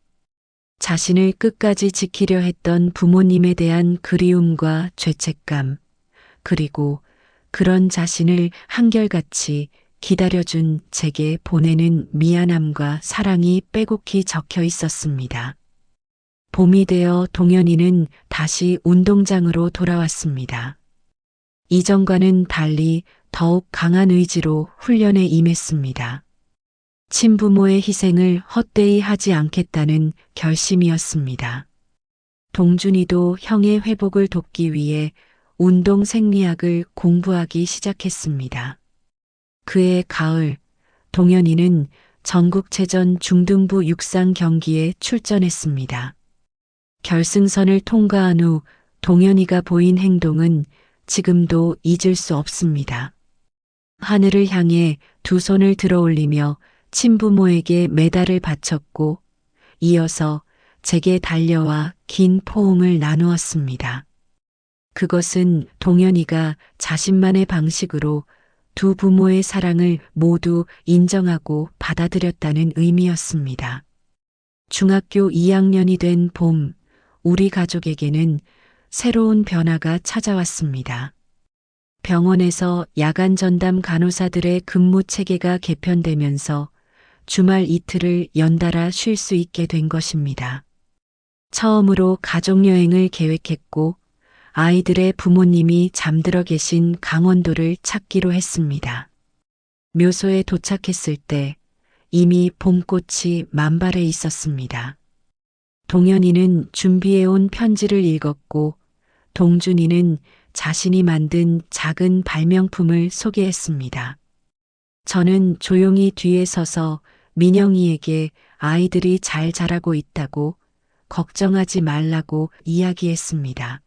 자신을 끝까지 지키려 했던 부모님에 대한 그리움과 죄책감, 그리고 그런 자신을 한결같이 기다려준 제게 보내는 미안함과 사랑이 빼곡히 적혀 있었습니다. 봄이 되어 동현이는 다시 운동장으로 돌아왔습니다. 이전과는 달리 더욱 강한 의지로 훈련에 임했습니다. 친부모의 희생을 헛되이 하지 않겠다는 결심이었습니다. 동준이도 형의 회복을 돕기 위해 운동 생리학을 공부하기 시작했습니다. 그해 가을, 동현이는 전국체전 중등부 육상 경기에 출전했습니다. 결승선을 통과한 후 동현이가 보인 행동은 지금도 잊을 수 없습니다. 하늘을 향해 두 손을 들어 올리며 친부모에게 메달을 바쳤고 이어서 제게 달려와 긴 포옹을 나누었습니다. 그것은 동현이가 자신만의 방식으로 두 부모의 사랑을 모두 인정하고 받아들였다는 의미였습니다. 중학교 2학년이 된 봄, 우리 가족에게는 새로운 변화가 찾아왔습니다. 병원에서 야간 전담 간호사들의 근무 체계가 개편되면서 주말 이틀을 연달아 쉴 수 있게 된 것입니다. 처음으로 가족여행을 계획했고 아이들의 부모님이 잠들어 계신 강원도를 찾기로 했습니다. 묘소에 도착했을 때 이미 봄꽃이 만발해 있었습니다. 동현이는 준비해온 편지를 읽었고 동준이는 자신이 만든 작은 발명품을 소개했습니다. 저는 조용히 뒤에 서서 민영이에게 아이들이 잘 자라고 있다고 걱정하지 말라고 이야기했습니다.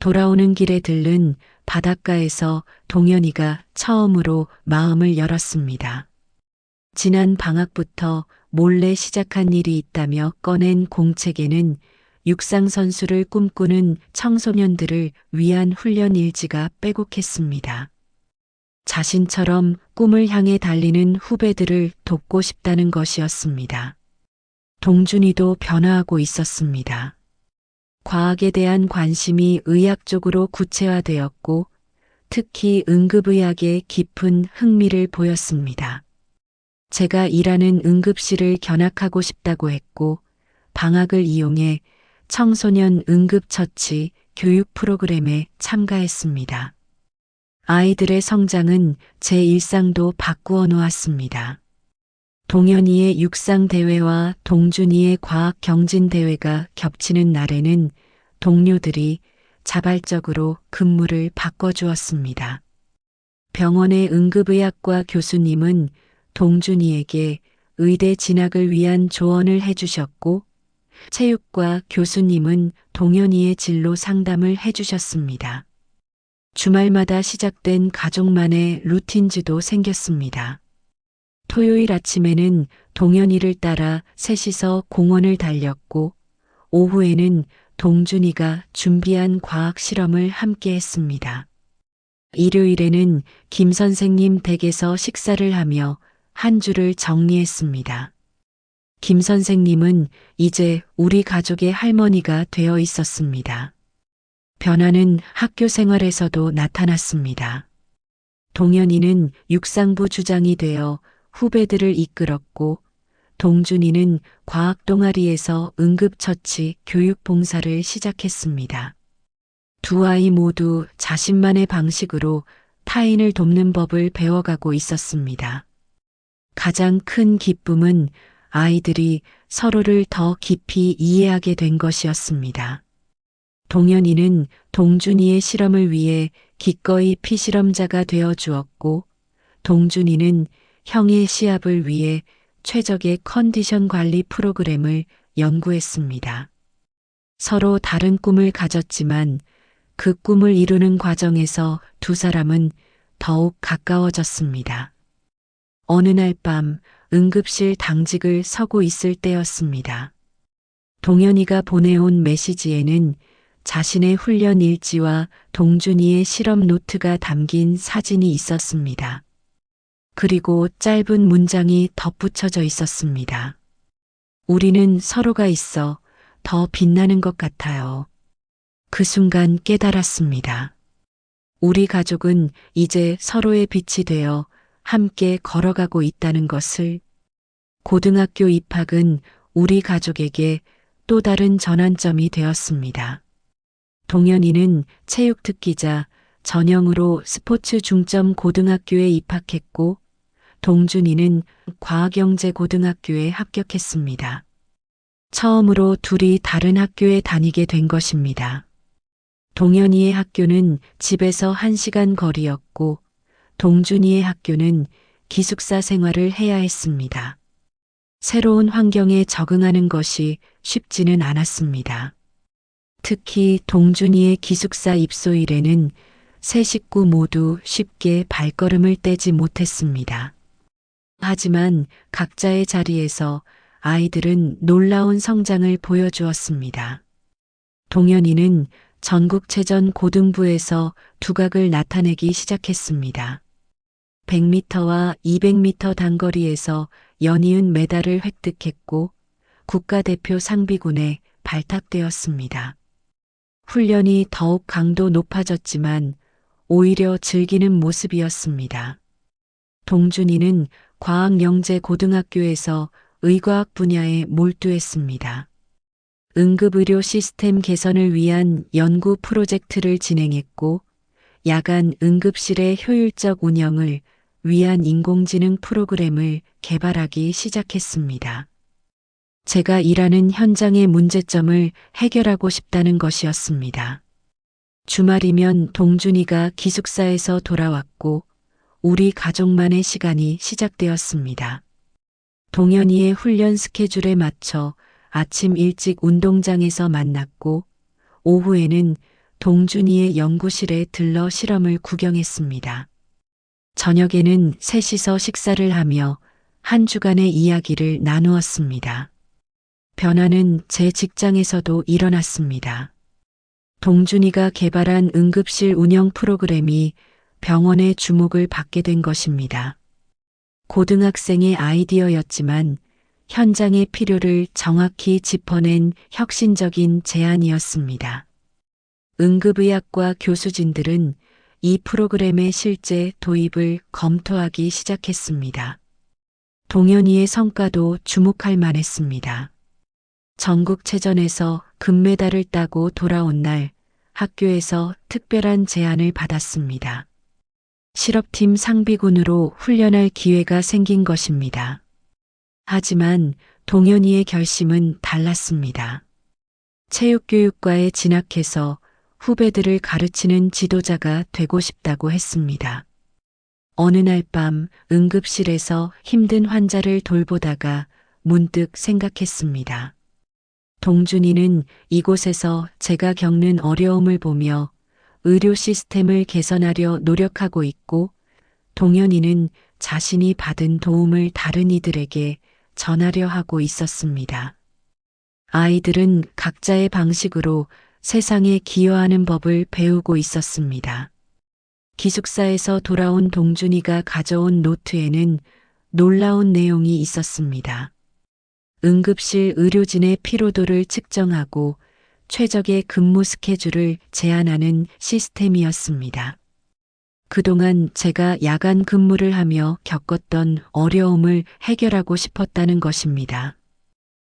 돌아오는 길에 들른 바닷가에서 동현이가 처음으로 마음을 열었습니다. 지난 방학부터 몰래 시작한 일이 있다며 꺼낸 공책에는 육상선수를 꿈꾸는 청소년들을 위한 훈련 일지가 빼곡했습니다. 자신처럼 꿈을 향해 달리는 후배들을 돕고 싶다는 것이었습니다. 동준이도 변화하고 있었습니다. 과학에 대한 관심이 의학적으로 구체화되었고 특히 응급의학에 깊은 흥미를 보였습니다. 제가 일하는 응급실을 견학하고 싶다고 했고 방학을 이용해 청소년 응급처치 교육 프로그램에 참가했습니다. 아이들의 성장은 제 일상도 바꾸어 놓았습니다. 동현이의 육상대회와 동준이의 과학경진대회가 겹치는 날에는 동료들이 자발적으로 근무를 바꿔주었습니다. 병원의 응급의학과 교수님은 동준이에게 의대 진학을 위한 조언을 해주셨고 체육과 교수님은 동현이의 진로 상담을 해주셨습니다. 주말마다 시작된 가족만의 루틴즈도 생겼습니다. 토요일 아침에는 동현이를 따라 셋이서 공원을 달렸고 오후에는 동준이가 준비한 과학 실험을 함께 했습니다. 일요일에는 김 선생님 댁에서 식사를 하며 한 주를 정리했습니다. 김 선생님은 이제 우리 가족의 할머니가 되어 있었습니다. 변화는 학교 생활에서도 나타났습니다. 동현이는 육상부 주장이 되어 후배들을 이끌었고 동준이는 과학 동아리에서 응급처치 교육 봉사를 시작했습니다. 두 아이 모두 자신만의 방식으로 타인을 돕는 법을 배워가고 있었습니다. 가장 큰 기쁨은 아이들이 서로를 더 깊이 이해하게 된 것이었습니다. 동현이는 동준이의 실험을 위해 기꺼이 피실험자가 되어 주었고 동준이는 형의 시합을 위해 최적의 컨디션 관리 프로그램을 연구했습니다. 서로 다른 꿈을 가졌지만 그 꿈을 이루는 과정에서 두 사람은 더욱 가까워졌습니다. 어느 날 밤 응급실 당직을 서고 있을 때였습니다. 동현이가 보내온 메시지에는 자신의 훈련 일지와 동준이의 실험 노트가 담긴 사진이 있었습니다. 그리고 짧은 문장이 덧붙여져 있었습니다. 우리는 서로가 있어 더 빛나는 것 같아요. 그 순간 깨달았습니다. 우리 가족은 이제 서로의 빛이 되어 함께 걸어가고 있다는 것을. 고등학교 입학은 우리 가족에게 또 다른 전환점이 되었습니다. 동현이는 체육특기자 전형으로 스포츠 중점 고등학교에 입학했고, 동준이는 과학영재고등학교에 합격했습니다. 처음으로 둘이 다른 학교에 다니게 된 것입니다. 동현이의 학교는 집에서 1시간 거리였고, 동준이의 학교는 기숙사 생활을 해야 했습니다. 새로운 환경에 적응하는 것이 쉽지는 않았습니다. 특히 동준이의 기숙사 입소일에는 세 식구 모두 쉽게 발걸음을 떼지 못했습니다. 하지만 각자의 자리에서 아이들은 놀라운 성장을 보여주었습니다. 동현이는 전국체전 고등부에서 두각을 나타내기 시작했습니다. 100m와 200m 단거리에서 연이은 메달을 획득했고, 국가대표 상비군에 발탁되었습니다. 훈련이 더욱 강도 높아졌지만 오히려 즐기는 모습이었습니다. 동준이는 과학영재고등학교에서 의과학 분야에 몰두했습니다. 응급의료 시스템 개선을 위한 연구 프로젝트를 진행했고, 야간 응급실의 효율적 운영을 위한 인공지능 프로그램을 개발하기 시작했습니다. 제가 일하는 현장의 문제점을 해결하고 싶다는 것이었습니다. 주말이면 동준이가 기숙사에서 돌아왔고, 우리 가족만의 시간이 시작되었습니다. 동현이의 훈련 스케줄에 맞춰 아침 일찍 운동장에서 만났고, 오후에는 동준이의 연구실에 들러 실험을 구경했습니다. 저녁에는 셋이서 식사를 하며 한 주간의 이야기를 나누었습니다. 변화는 제 직장에서도 일어났습니다. 동준이가 개발한 응급실 운영 프로그램이 병원의 주목을 받게 된 것입니다. 고등학생의 아이디어였지만 현장의 필요를 정확히 짚어낸 혁신적인 제안이었습니다. 응급의학과 교수진들은 이 프로그램의 실제 도입을 검토하기 시작했습니다. 동현이의 성과도 주목할 만했습니다. 전국체전에서 금메달을 따고 돌아온 날 학교에서 특별한 제안을 받았습니다. 실업팀 상비군으로 훈련할 기회가 생긴 것입니다. 하지만 동현이의 결심은 달랐습니다. 체육교육과에 진학해서 후배들을 가르치는 지도자가 되고 싶다고 했습니다. 어느 날 밤 응급실에서 힘든 환자를 돌보다가 문득 생각했습니다. 동준이는 이곳에서 제가 겪는 어려움을 보며 의료 시스템을 개선하려 노력하고 있고, 동현이는 자신이 받은 도움을 다른 이들에게 전하려 하고 있었습니다. 아이들은 각자의 방식으로 세상에 기여하는 법을 배우고 있었습니다. 기숙사에서 돌아온 동준이가 가져온 노트에는 놀라운 내용이 있었습니다. 응급실 의료진의 피로도를 측정하고 최적의 근무 스케줄을 제안하는 시스템이었습니다. 그동안 제가 야간 근무를 하며 겪었던 어려움을 해결하고 싶었다는 것입니다.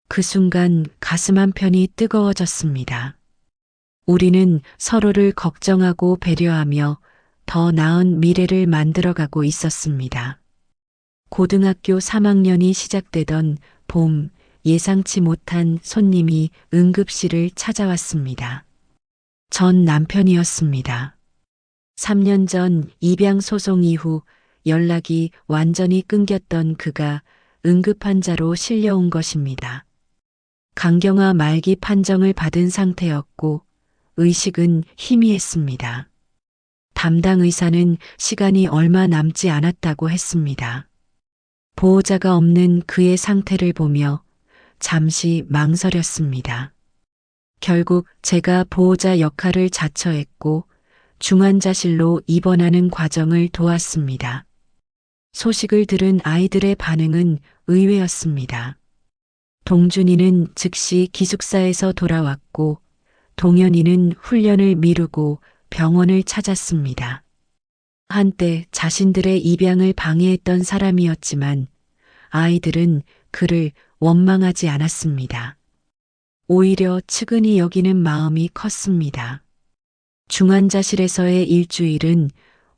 그 순간 가슴 한편이 뜨거워졌습니다. 우리는 서로를 걱정하고 배려하며 더 나은 미래를 만들어가고 있었습니다. 고등학교 3학년이 시작되던 봄, 예상치 못한 손님이 응급실을 찾아왔습니다. 전 남편이었습니다. 3년 전 입양 소송 이후 연락이 완전히 끊겼던 그가 응급환자로 실려온 것입니다. 강경화 말기 판정을 받은 상태였고 의식은 희미했습니다. 담당 의사는 시간이 얼마 남지 않았다고 했습니다. 보호자가 없는 그의 상태를 보며 잠시 망설였습니다. 결국 제가 보호자 역할을 자처했고 중환자실로 입원하는 과정을 도왔습니다. 소식을 들은 아이들의 반응은 의외였습니다. 동준이는 즉시 기숙사에서 돌아왔고 동현이는 훈련을 미루고 병원을 찾았습니다. 한때 자신들의 입양을 방해했던 사람이었지만 아이들은 그를 원망하지 않았습니다. 오히려 측은히 여기는 마음이 컸습니다. 중환자실에서의 일주일은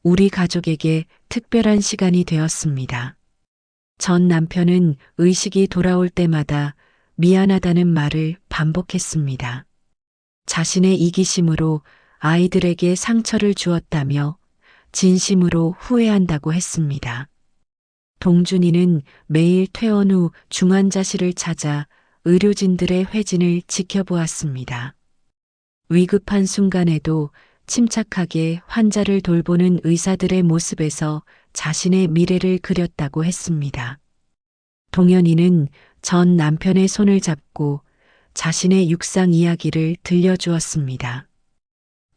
우리 가족에게 특별한 시간이 되었습니다. 전 남편은 의식이 돌아올 때마다 미안하다는 말을 반복했습니다. 자신의 이기심으로 아이들에게 상처를 주었다며 진심으로 후회한다고 했습니다. 동준이는 매일 퇴원 후 중환자실을 찾아 의료진들의 회진을 지켜보았습니다. 위급한 순간에도 침착하게 환자를 돌보는 의사들의 모습에서 자신의 미래를 그렸다고 했습니다. 동현이는 전 남편의 손을 잡고 자신의 육상 이야기를 들려주었습니다.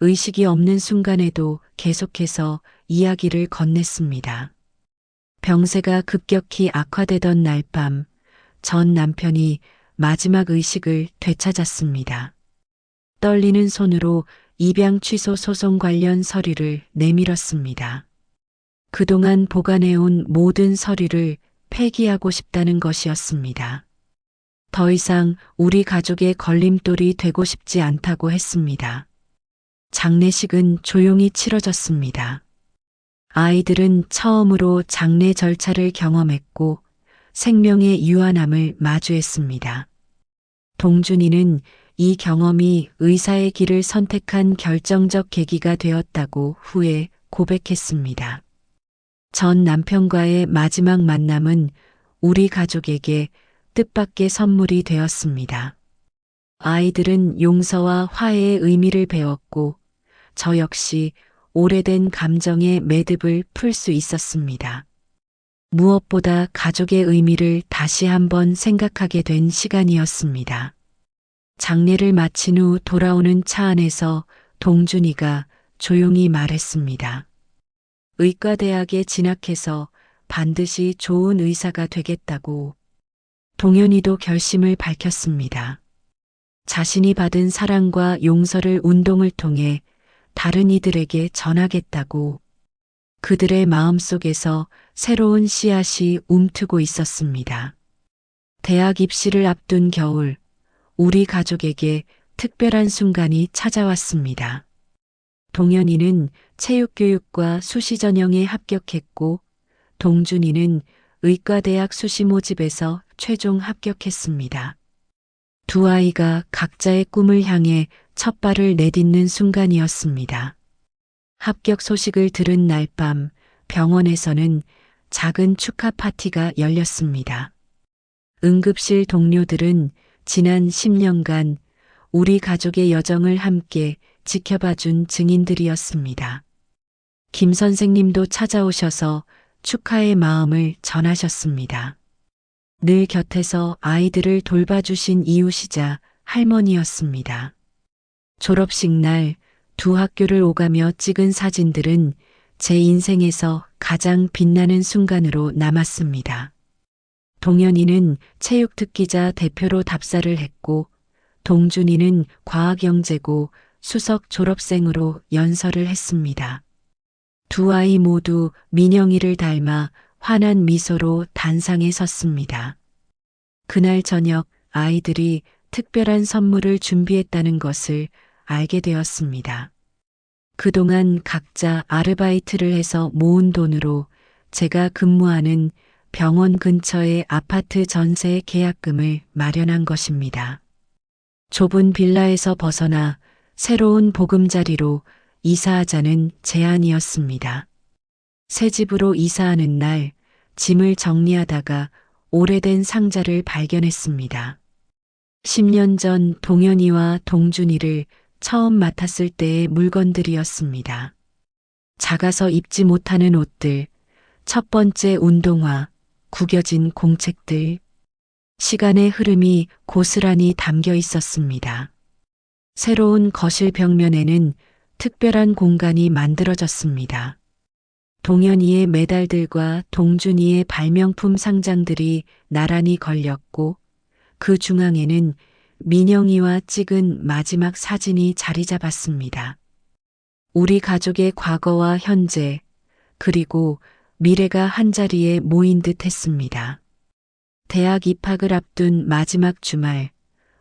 의식이 없는 순간에도 계속해서 이야기를 건넸습니다. 병세가 급격히 악화되던 날 밤, 전 남편이 마지막 의식을 되찾았습니다. 떨리는 손으로 입양 취소 소송 관련 서류를 내밀었습니다. 그동안 보관해온 모든 서류를 폐기하고 싶다는 것이었습니다. 더 이상 우리 가족의 걸림돌이 되고 싶지 않다고 했습니다. 장례식은 조용히 치러졌습니다. 아이들은 처음으로 장례 절차를 경험했고 생명의 유한함을 마주했습니다. 동준이는 이 경험이 의사의 길을 선택한 결정적 계기가 되었다고 후에 고백했습니다. 전 남편과의 마지막 만남은 우리 가족에게 뜻밖의 선물이 되었습니다. 아이들은 용서와 화해의 의미를 배웠고 저 역시 오래된 감정의 매듭을 풀 수 있었습니다. 무엇보다 가족의 의미를 다시 한번 생각하게 된 시간이었습니다. 장례를 마친 후 돌아오는 차 안에서 동준이가 조용히 말했습니다. 의과대학에 진학해서 반드시 좋은 의사가 되겠다고. 동현이도 결심을 밝혔습니다. 자신이 받은 사랑과 용서를 운동을 통해 다른 이들에게 전하겠다고. 그들의 마음속에서 새로운 씨앗이 움트고 있었습니다. 대학 입시를 앞둔 겨울, 우리 가족에게 특별한 순간이 찾아왔습니다. 동현이는 체육교육과 수시 전형에 합격했고 동준이는 의과대학 수시 모집에서 최종 합격했습니다. 두 아이가 각자의 꿈을 향해 첫 발을 내딛는 순간이었습니다. 합격 소식을 들은 날 밤 병원에서는 작은 축하 파티가 열렸습니다. 응급실 동료들은 지난 10년간 우리 가족의 여정을 함께 지켜봐준 증인들이었습니다. 김 선생님도 찾아오셔서 축하의 마음을 전하셨습니다. 늘 곁에서 아이들을 돌봐주신 이웃이자 할머니였습니다. 졸업식 날 두 학교를 오가며 찍은 사진들은 제 인생에서 가장 빛나는 순간으로 남았습니다. 동현이는 체육특기자 대표로 답사를 했고 동준이는 과학영재고 수석 졸업생으로 연설을 했습니다. 두 아이 모두 민영이를 닮아 환한 미소로 단상에 섰습니다. 그날 저녁 아이들이 특별한 선물을 준비했다는 것을 알게 되었습니다. 그동안 각자 아르바이트를 해서 모은 돈으로 제가 근무하는 병원 근처의 아파트 전세 계약금을 마련한 것입니다. 좁은 빌라에서 벗어나 새로운 보금자리로 이사하자는 제안이었습니다. 새 집으로 이사하는 날 짐을 정리하다가 오래된 상자를 발견했습니다. 10년 전 동현이와 동준이를 처음 맡았을 때의 물건들이었습니다. 작아서 입지 못하는 옷들, 첫 번째 운동화, 구겨진 공책들. 시간의 흐름이 고스란히 담겨 있었습니다. 새로운 거실 벽면에는 특별한 공간이 만들어졌습니다. 동현이의 메달들과 동준이의 발명품 상장들이 나란히 걸렸고 그 중앙에는 민영이와 찍은 마지막 사진이 자리 잡았습니다. 우리 가족의 과거와 현재 그리고 미래가 한자리에 모인 듯 했습니다. 대학 입학을 앞둔 마지막 주말,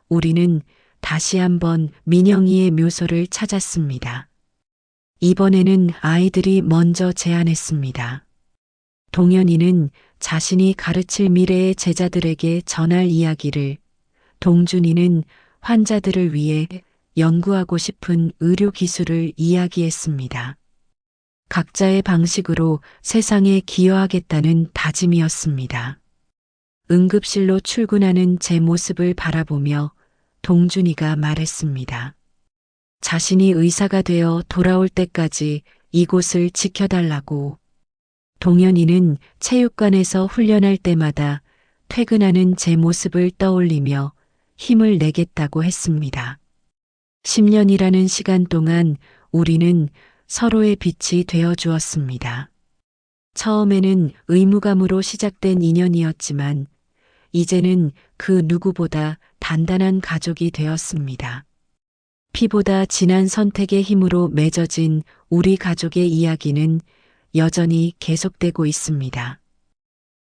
우리는 다시 한번 민영이의 묘소를 찾았습니다. 이번에는 아이들이 먼저 제안했습니다. 동현이는 자신이 가르칠 미래의 제자들에게 전할 이야기를, 동준이는 환자들을 위해 연구하고 싶은 의료 기술을 이야기했습니다. 각자의 방식으로 세상에 기여하겠다는 다짐이었습니다. 응급실로 출근하는 제 모습을 바라보며 동준이가 말했습니다. 자신이 의사가 되어 돌아올 때까지 이곳을 지켜달라고. 동현이는 체육관에서 훈련할 때마다 퇴근하는 제 모습을 떠올리며 힘을 내겠다고 했습니다. 10년이라는 시간 동안 우리는 서로의 빛이 되어 주었습니다. 처음에는 의무감으로 시작된 인연이었지만 이제는 그 누구보다 단단한 가족이 되었습니다. 피보다 진한 선택의 힘으로 맺어진 우리 가족의 이야기는 여전히 계속되고 있습니다.